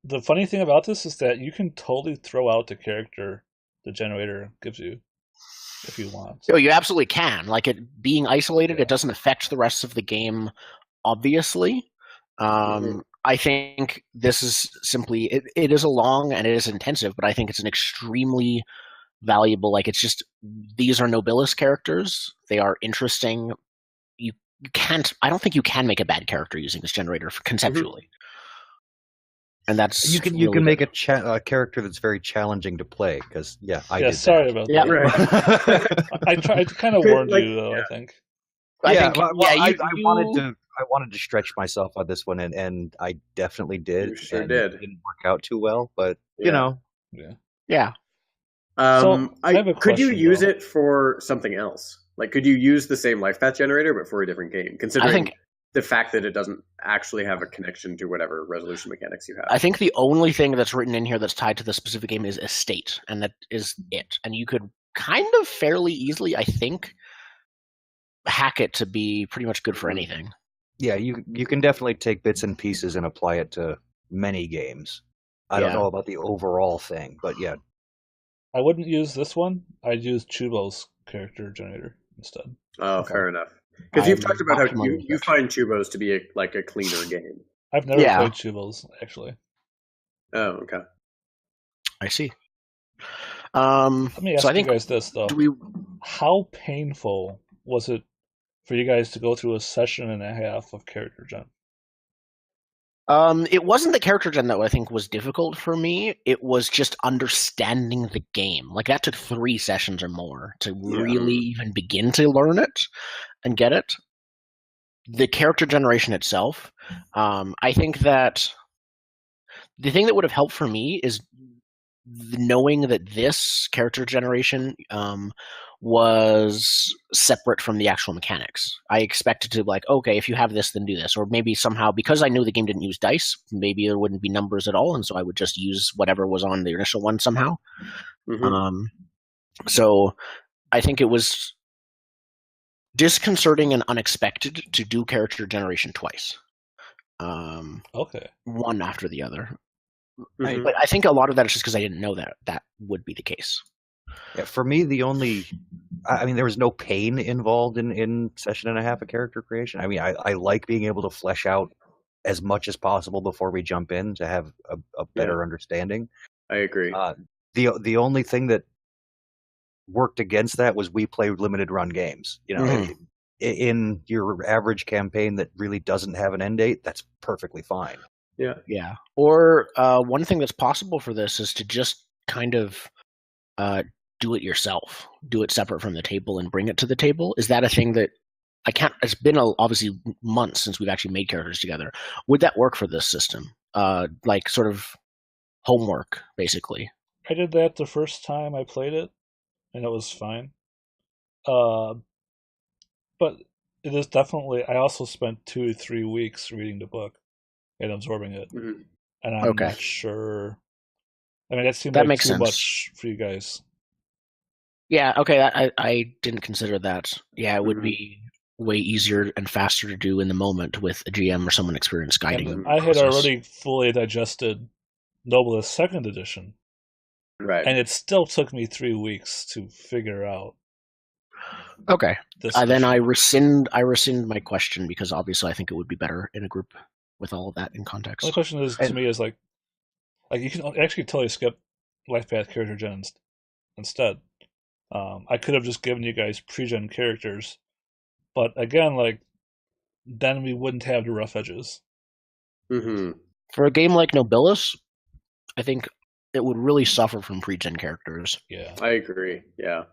the funny thing about this is that you can totally throw out the character the generator gives you if you want. Oh, you absolutely can. Like, it being isolated, it doesn't affect the rest of the game, obviously. I think this is simply, it is a long and it is intensive, but I think it's an extremely valuable, like, it's just, these are Nobilis characters. They are interesting. You can't, I don't think you can make a bad character using this generator conceptually. And that's you can make a character that's very challenging to play because I did sorry about that. Right. I kind of warned you though. I think. I wanted to stretch myself on this one, and I definitely did. You sure and did. It didn't work out too well, but Yeah. Yeah. Could you use it for something else? Like, could you use the same life path generator but for a different game? Considering the fact that it doesn't actually have a connection to whatever resolution mechanics you have. I think the only thing that's written in here that's tied to the specific game is estate, and that is it. And you could kind of fairly easily, I think, hack it to be pretty much good for anything. Yeah, you can definitely take bits and pieces and apply it to many games. I don't know about the overall thing, but yeah. I wouldn't use this one. I'd use Chubo's character generator instead. Oh, fair enough. Because you've talked about how you find Chubos to be a cleaner game. I've never played Chubos, actually. Oh, okay. I see. Let me ask you guys this, though. How painful was it for you guys to go through a session and a half of character gen? It wasn't the character gen that I think was difficult for me. It was just understanding the game. Like, that took 3 sessions or more to really even begin to learn it and get it. The character generation itself, I think that the thing that would have helped for me is knowing that this character generation was separate from the actual mechanics. I expected to, like, okay, if you have this, then do this. Or maybe somehow, because I knew the game didn't use dice, maybe there wouldn't be numbers at all, and so I would just use whatever was on the initial one somehow. So I think it was disconcerting and unexpected to do character generation twice. One after the other. But I think a lot of that is just because I didn't know that would be the case. Yeah, for me, there was no pain involved in session and a half of character creation. I mean, I like being able to flesh out as much as possible before we jump in to have a better understanding. I agree. The only thing that worked against that was we play limited run games. In your average campaign that really doesn't have an end date, that's perfectly fine. Yeah. Or one thing that's possible for this is to just kind of do it yourself. Do it separate from the table and bring it to the table. Is that a thing that I can't? It's been obviously months since we've actually made characters together. Would that work for this system? Like sort of homework, basically. I did that the first time I played it, and it was fine. But it is definitely. I also spent 2 or 3 weeks reading the book and absorbing it, and I'm not sure. I mean, that seemed like makes too sense. much for you guys. Yeah, okay, I didn't consider that. Yeah, it would be way easier and faster to do in the moment with a GM or someone experienced guiding. I had already fully digested Nobilis 2nd edition, right? And it still took me 3 weeks to figure out. Okay, then I rescind my question because obviously I think it would be better in a group with all of that in context. My question is to me is like you can actually totally skip life path character gen instead. I could have just given you guys pre-gen characters, but again, then we wouldn't have the rough edges. For a game like Nobilis, I think it would really suffer from pre-gen characters. Yeah, I agree. Yeah,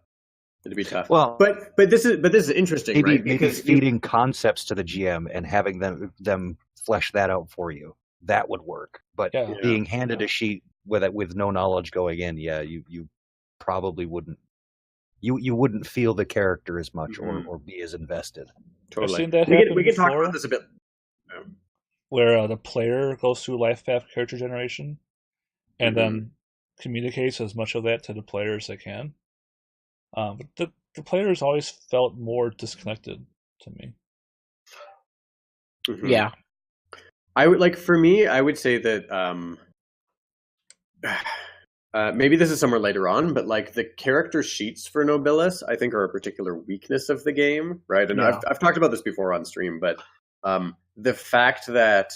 it'd be tough. Well, but this is interesting, right? Maybe feeding concepts to the GM and having them flesh that out for you, that would work. But being handed a sheet with no knowledge going in, you probably wouldn't. You wouldn't feel the character as much or be as invested. Totally. I've seen that happen we can talk before. about this a bit. where the player goes through life path character generation and then communicates as much of that to the player as they can. But the players always felt more disconnected to me. Yeah. I would for me, I would say that maybe this is somewhere later on, but the character sheets for Nobilis, I think, are a particular weakness of the game, right? And I've talked about this before on stream, but the fact that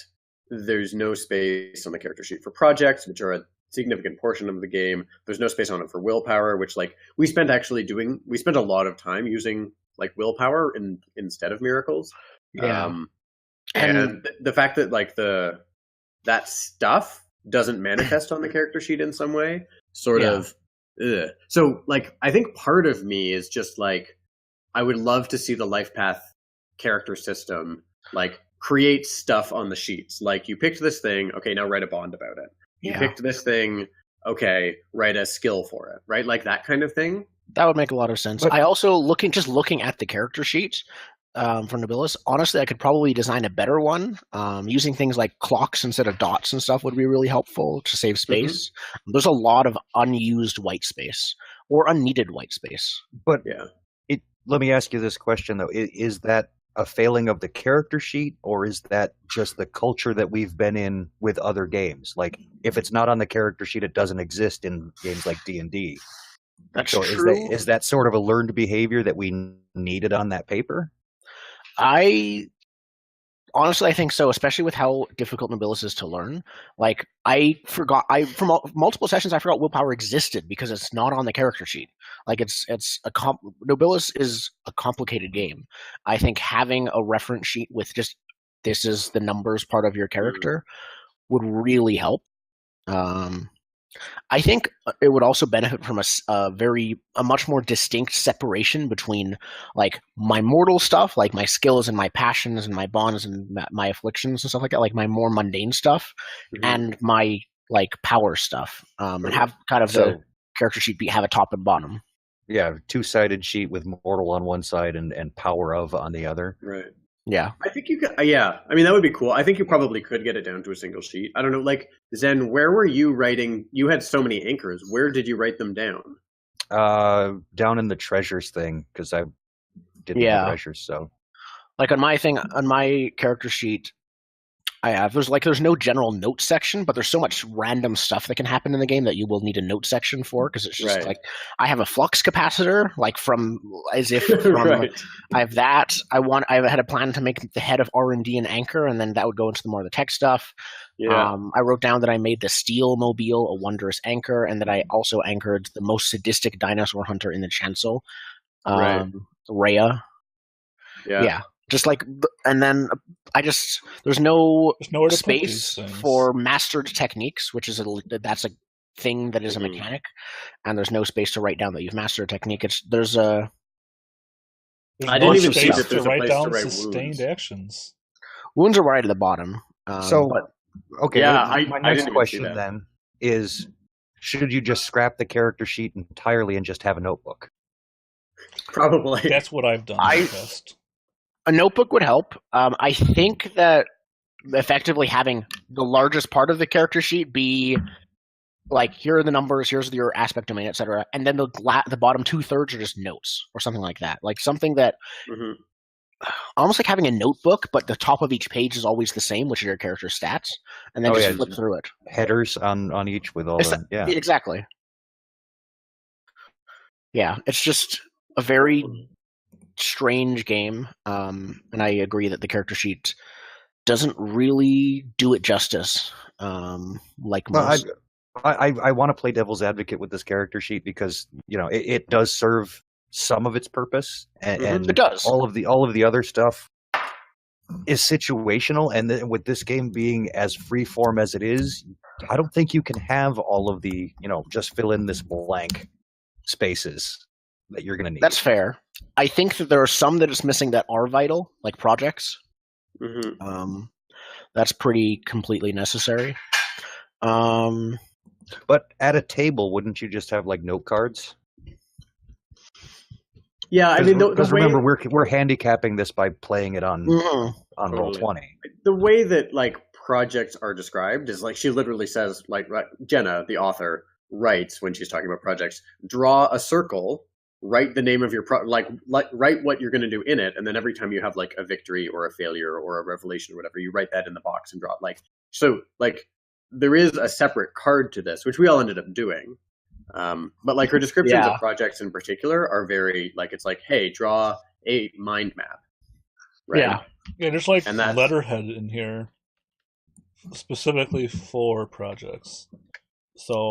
there's no space on the character sheet for projects, which are a significant portion of the game. There's no space on it for willpower, which we spent a lot of time using willpower instead of miracles. Yeah. And the fact that that stuff doesn't manifest on the character sheet in some way, sort of. Ugh. So I think part of me is just I would love to see the life path character system create stuff on the sheets. You picked this thing, okay, now write a bond about it. You picked this thing, okay, write a skill for it, right? That kind of thing. That would make a lot of sense. But I also looking at the character sheet for Nobilis, honestly, I could probably design a better one. Using things like clocks instead of dots and stuff would be really helpful to save space. There's a lot of unused white space or unneeded white space. But let me ask you this question though: is that a failing of the character sheet, or is that just the culture that we've been in with other games? If it's not on the character sheet, it doesn't exist in games like D&D. That's true. Is that sort of a learned behavior that we needed on that paper? Honestly, I think so, especially with how difficult Nobilis is to learn. I forgot. From multiple sessions, I forgot willpower existed because it's not on the character sheet. Nobilis is a complicated game. I think having a reference sheet with just this is the numbers part of your character would really help. I think it would also benefit from a much more distinct separation between my mortal stuff, my skills and my passions and my bonds and my afflictions and stuff like that, my more mundane stuff, and my power stuff, and have kind of the character sheet have a top and bottom. Yeah, two-sided sheet with mortal on one side and power of on the other. Right. Yeah. I think you could, I mean, that would be cool. I think you probably could get it down to a single sheet. I don't know, Zen, where were you writing? You had so many anchors. Where did you write them down? Down in the treasures thing, because I didn't have treasures, so. On my character sheet, there's no general note section, but there's so much random stuff that can happen in the game that you will need a note section for, because it's just I have a flux capacitor, I have that. I had a plan to make the head of R&D an anchor, and then that would go into more of the tech stuff. Yeah. I wrote down that I made the steel mobile a wondrous anchor, and that I also anchored the most sadistic dinosaur hunter in the chancel, Rhea. Yeah. And then there's no space for mastered techniques, which is that's a thing that is a mechanic, and there's no space to write down that you've mastered a technique. I didn't even see that there's to a write place down to write sustained wounds. actions. Wounds are right at the bottom. Okay. Yeah, my next question then is: should you just scrap the character sheet entirely and just have a notebook? Probably. That's what I've done in the past. A notebook would help. I think that effectively having the largest part of the character sheet be here are the numbers, here's your aspect domain, etc., and then the bottom 2/3 are just notes or something like that. Something that almost like having a notebook, but the top of each page is always the same, which are your character stats, and then flip through it. Headers on each with all exactly. Yeah, it's just a very strange game, and I agree that the character sheet doesn't really do it justice. Most. I want to play devil's advocate with this character sheet because it does serve some of its purpose, and it does. All of the other stuff is situational, and with this game being as freeform as it is, I don't think you can have all of the just fill in this blank spaces that you're going to need. That's fair. I think that there are some that it's missing that are vital, like projects. That's pretty completely necessary. But at a table, wouldn't you just have note cards? Yeah, I mean, because remember, we're handicapping this by playing it on Totally. Roll20. The way that like projects are described is like she literally says, like Jenna, the author, writes when she's talking about projects: draw a circle, write the name of your write what you're going to do in it, and then every time you have like a victory or a failure or a revelation or whatever, you write that in the box and draw it. Like there is a separate card to this, which we all ended up doing. But like her descriptions of projects in particular are very like, it's like, hey, draw a mind map. Right? Yeah, there's like letterhead in here specifically for projects. So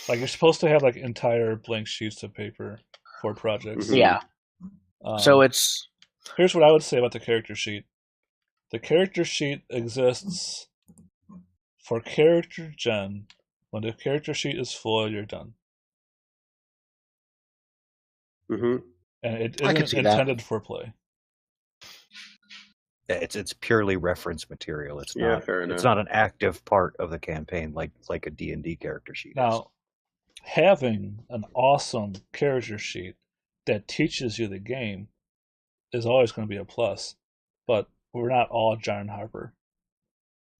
like you're supposed to have like entire blank sheets of paper for projects. Yeah. So here's what I would say about the character sheet. The character sheet exists for character gen. When the character sheet is full, you're done. Mm-hmm. And it isn't intended for play. Yeah, it's purely reference material. It's not. Fair enough. It's not an active part of the campaign like a D&D character sheet. Now, having an awesome character sheet that teaches you the game is always going to be a plus. But we're not all John Harper.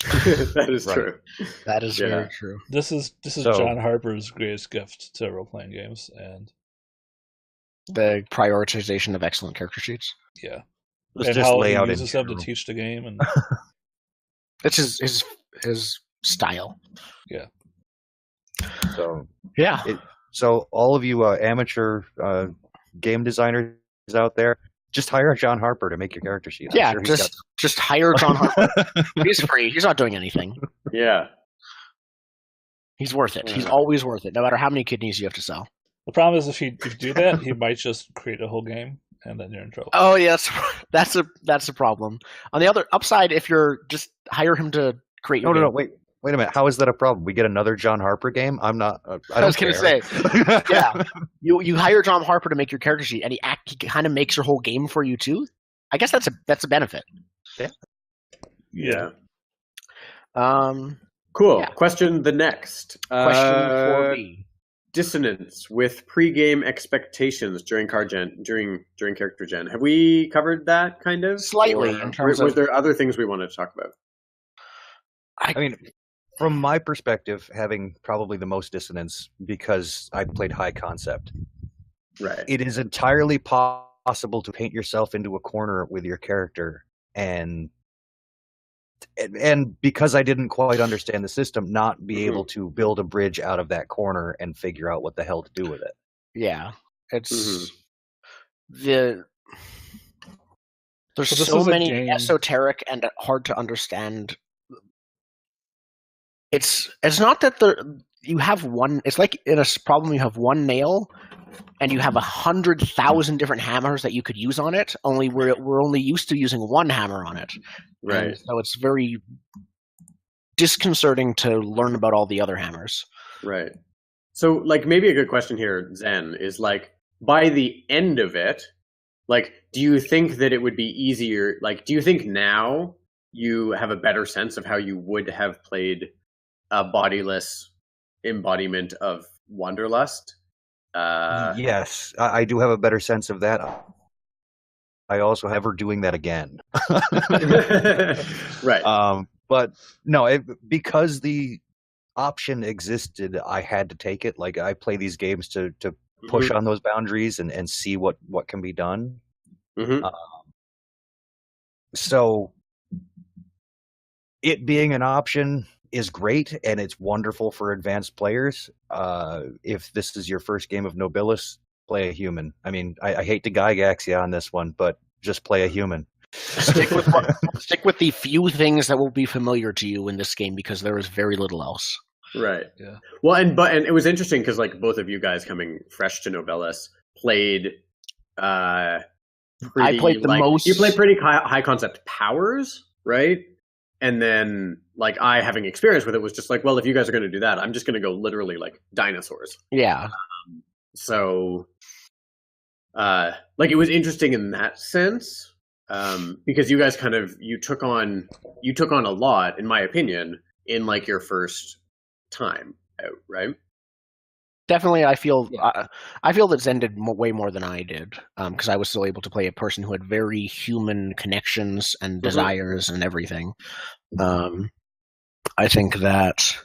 That is true. That is very true. This is John Harper's greatest gift to role-playing games, and the prioritization of excellent character sheets. Yeah, let's and just how lay out he uses them to teach the game, and it's his style. Yeah. So yeah. So all of you amateur game designers out there, just hire John Harper to make your character sheet. Just hire John Harper. He's free. He's not doing anything. Yeah. He's worth it. He's always worth it, no matter how many kidneys you have to sell. The problem is if you do that, he might just create a whole game, and then you're in trouble. Oh yes, that's a problem. On the other upside, if you're just hire him to create. No, wait a minute. How is that a problem? We get another John Harper game? I'm not. I was going to say, yeah. You hire John Harper to make your character sheet, and he kind of makes your whole game for you too. I guess that's a benefit. Yeah. Cool. Yeah. Question the next. Question 4B. Dissonance with pre-game expectations during character gen. Have we covered that kind of slightly? Was there other things we wanted to talk about? I mean, from my perspective, having probably the most dissonance because I played high concept. Right. It is entirely possible to paint yourself into a corner with your character, and because I didn't quite understand the system, not be able to build a bridge out of that corner and figure out what the hell to do with it. Yeah, it's there's so many esoteric and hard to understand. It's not that you have one. It's like in a problem you have one nail, and you have 100,000 different hammers that you could use on it. Only we're only used to using one hammer on it, right? And so it's very disconcerting to learn about all the other hammers. Right. So, like, maybe a good question here, Zen, is like, by the end of it, like, do you think that it would be easier? Like, do you think now you have a better sense of how you would have played a bodiless embodiment of Wanderlust? Yes, I do have a better sense of that. I also have her doing that again. Right. But no, because the option existed, I had to take it. Like, I play these games to push on those boundaries and see what can be done. So it being an option is great, and it's wonderful for advanced players. If this is your first game of Nobilis, play a human. I mean, I hate to Gygax you on this one, but just play a human. Stick with the few things that will be familiar to you in this game, because there is very little else. Right. Yeah. Well, and it was interesting because like both of you guys coming fresh to Nobilis played. I played the most. You played pretty high concept powers, right? And then, like, I, having experience with it, was just like, well, if you guys are going to do that, I'm just going to go literally, like, dinosaurs. Yeah. So, like, it was interesting in that sense, because you guys you took on a lot, in my opinion, in, like, your first time out, right? definitely. I feel that's ended way more than I did, because I was still able to play a person who had very human connections and desires and everything. I think that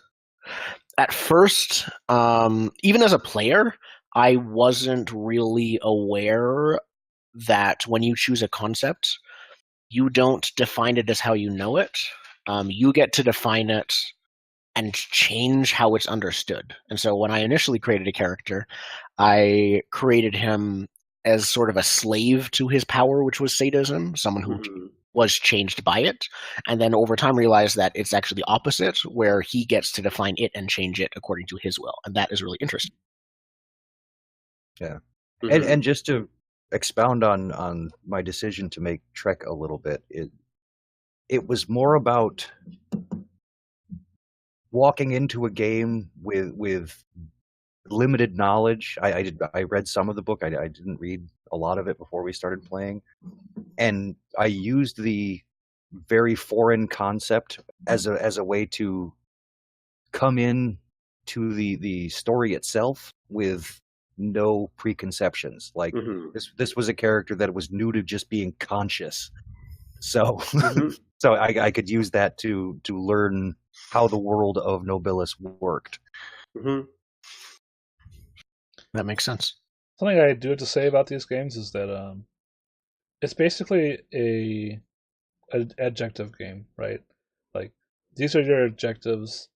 at first, even as a player, I wasn't really aware that when you choose a concept, you don't define it as how you know it. You get to define it and change how it's understood. And so when I initially created a character, I created him as sort of a slave to his power, which was sadism, someone who was changed by it, and then over time realized that it's actually the opposite, where he gets to define it and change it according to his will. And that is really interesting. Yeah. And just to expound on my decision to make Trek a little bit, it was more about walking into a game with limited knowledge. I read some of the book. I didn't read a lot of it before we started playing, and I used the very foreign concept as a way to come in to the story itself with no preconceptions. Like this was a character that was new to just being conscious, so so I could use that to learn how the world of Nobilis worked. That makes sense. Something I do have to say about these games is that it's basically an adjective game, right? Like, these are your adjectives.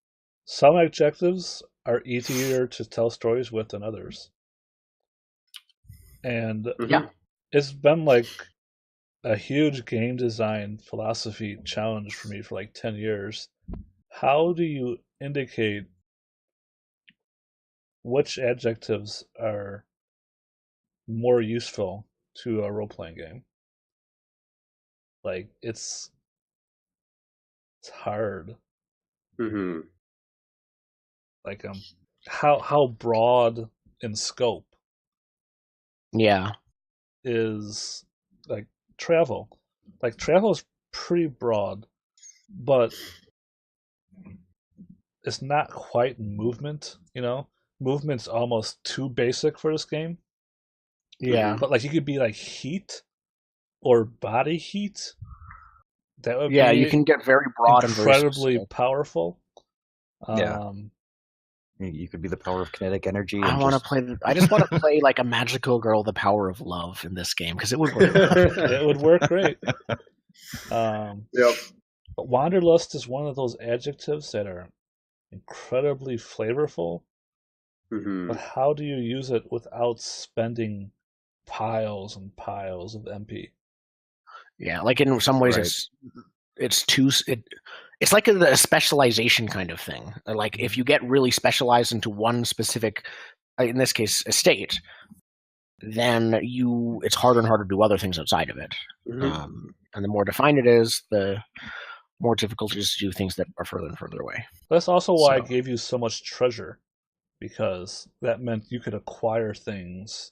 Some adjectives are easier to tell stories with than others. And it's been like a huge game design philosophy challenge for me for like 10 years. How do you indicate which adjectives are more useful to a role-playing game? Like, it's hard. Like, how broad in scope is like travel? Like, travel is pretty broad, but it's not quite movement, you know? Movement's almost too basic for this game. Yeah. But like, you could be like heat or body heat. That would be you can get very broad and incredibly very powerful. You could be the power of kinetic energy. I just want to play like a magical girl, the power of love in this game, because it would work. It would work great. But Wanderlust is one of those adjectives that are incredibly flavorful. But how do you use it without spending piles and piles of MP? Yeah, like in some ways it's like a specialization kind of thing. Like if you get really specialized into one specific, in this case, estate, then it's harder and harder to do other things outside of it. And the more defined it is, the more difficult it is to do things that are further and further away. That's also why I gave you so much treasure, because that meant you could acquire things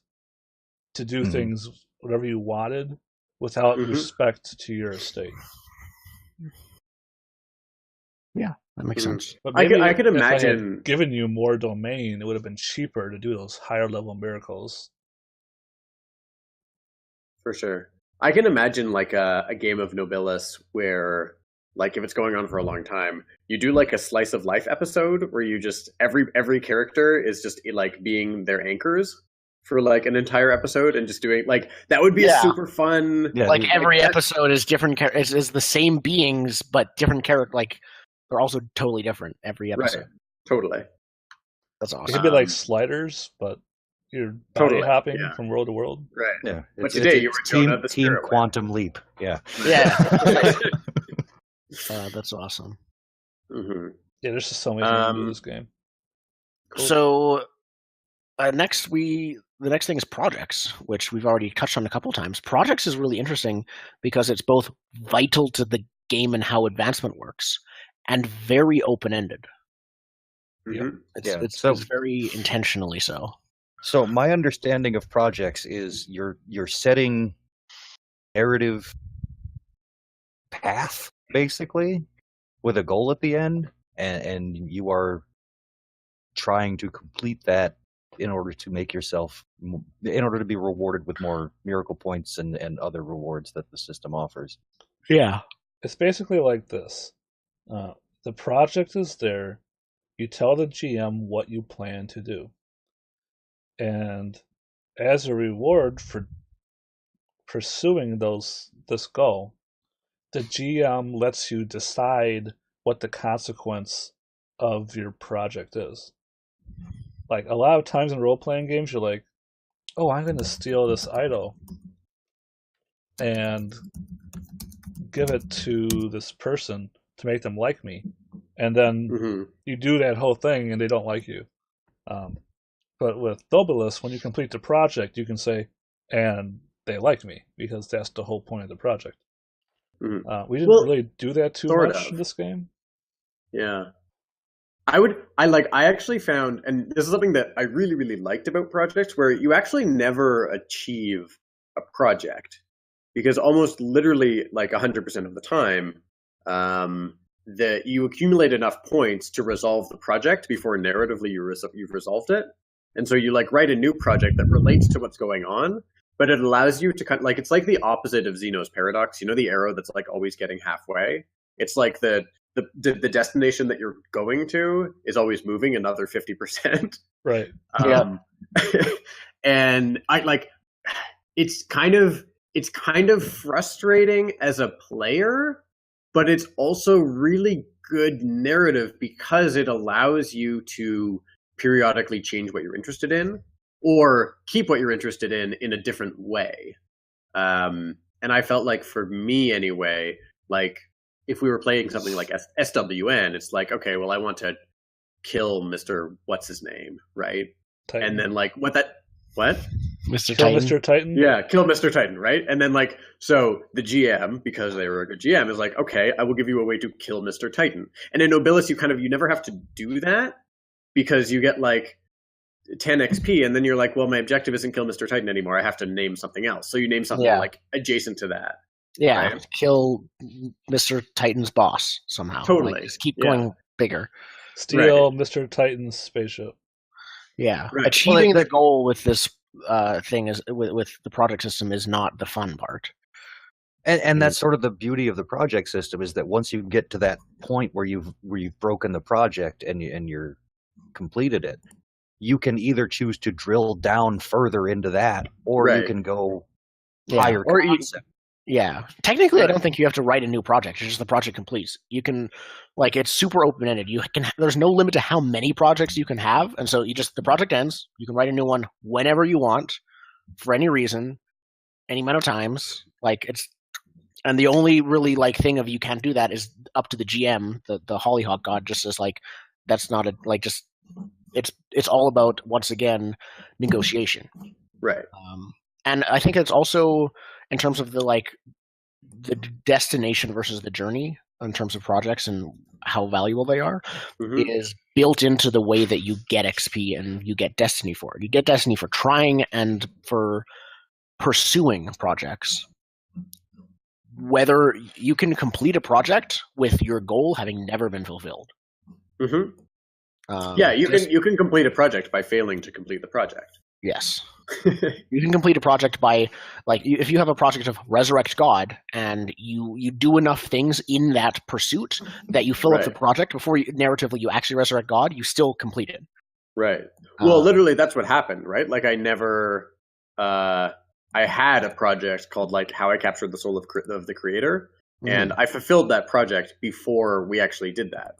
to do things whatever you wanted without respect to your estate. Yeah, that makes sense. But maybe I could imagine if I had given you more domain, it would have been cheaper to do those higher level miracles. For sure. I can imagine like a game of Nobilis where, like, if it's going on for a long time, you do like a slice of life episode where you just every character is just like being their anchors for like an entire episode and just doing like that would be a super fun. Yeah, like every episode is different. Is the same beings but different character. Like they're also totally different every episode. Right. Totally. That's awesome. It could be like Sliders, but you're body hopping from world to world. Right. Yeah. But today you were Jonah the Sky Whale. Quantum Leap. Yeah. Yeah. That's awesome. Yeah, there's just so many things to do this game. Cool. So the next thing is projects, which we've already touched on a couple times. Projects is really interesting because it's both vital to the game and how advancement works, and very open-ended. It's very intentionally so. So my understanding of projects is you're setting narrative path basically with a goal at the end, and you are trying to complete that in order to make yourself, in order to be rewarded with more miracle points and other rewards that the system offers. Yeah. It's basically like this. The project is there. You tell the GM what you plan to do. And as a reward for pursuing this goal, the GM lets you decide what the consequence of your project is. Like, a lot of times in role-playing games, you're like, oh, I'm going to steal this idol and give it to this person to make them like me. And then you do that whole thing and they don't like you. But with Nobilis, when you complete the project, you can say, and they like me, because that's the whole point of the project. We didn't really do that too much in this game. Yeah. I actually found, and this is something that I really, really liked about projects, where you actually never achieve a project, because almost literally like 100% of the time, that you accumulate enough points to resolve the project before narratively you've resolved it. And so you like write a new project that relates to what's going on, but it allows you to kind of, like, it's like the opposite of Zeno's paradox. You know, the arrow that's like always getting halfway. It's like the destination that you're going to is always moving another 50%. Right. And I like, it's kind of frustrating as a player, but it's also really good narrative because it allows you to periodically change what you're interested in or keep what you're interested in a different way. And I felt like, for me anyway, like if we were playing something like SWN, it's like, okay, well, I want to kill Mr. What's his name, right? Titan. And then like what? Mr. Kill Titan. Mr. Titan? Yeah, kill Mr. Titan, right? And then like, so the GM, because they were a good GM, is like, okay, I will give you a way to kill Mr. Titan. And in Nobilis, you never have to do that, because you get like 10 XP, and then you're like, well, my objective isn't kill Mr. Titan anymore. I have to name something else. So you name something like adjacent to that. Yeah, right? Kill Mr. Titan's boss somehow. Totally. Like, just keep going bigger. Steal Mr. Titan's spaceship. Yeah. Right. Achieving the goal with this thing is with the project system is not the fun part. And that's sort of the beauty of the project system, is that once you get to that point where you've broken the project and you're completed it, you can either choose to drill down further into that, or you can go higher concept. Technically, I don't think you have to write a new project. It's just the project completes. You can, like, it's super open-ended. There's no limit to how many projects you can have, and so the project ends. You can write a new one whenever you want, for any reason, any amount of times. And the only really like thing of you can't do that is up to the GM, the Hollyhock God, just as like that's not it's all about, once again, negotiation. Right. And I think it's also, in terms of the destination versus the journey, in terms of projects and how valuable they are, is built into the way that you get XP and you get destiny for it. You get destiny for trying and for pursuing projects. Whether you can complete a project with your goal having never been fulfilled. You can complete a project by failing to complete the project. Yes. You can complete a project by, like, if you have a project of resurrect God and you do enough things in that pursuit that you fill up the project before narratively you actually resurrect God, you still complete it. Right. Well, literally that's what happened, right? Like I had a project called like How I Captured the Soul of the Creator, and I fulfilled that project before we actually did that.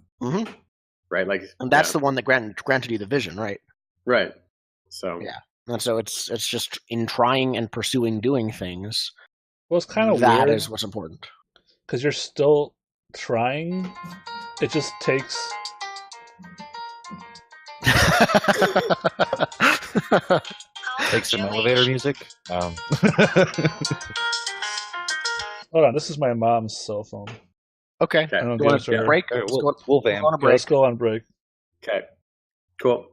Right, like, and that's the one that granted you the vision, right? Right. So and so it's just in trying and pursuing doing things. Well, it's kind of that weird, is what's important, because you're still trying. It just takes. Take some elevator music. Hold on, this is my mom's cell phone. Okay. I don't want to break? We'll vamp. Let's go on break. Okay. Cool.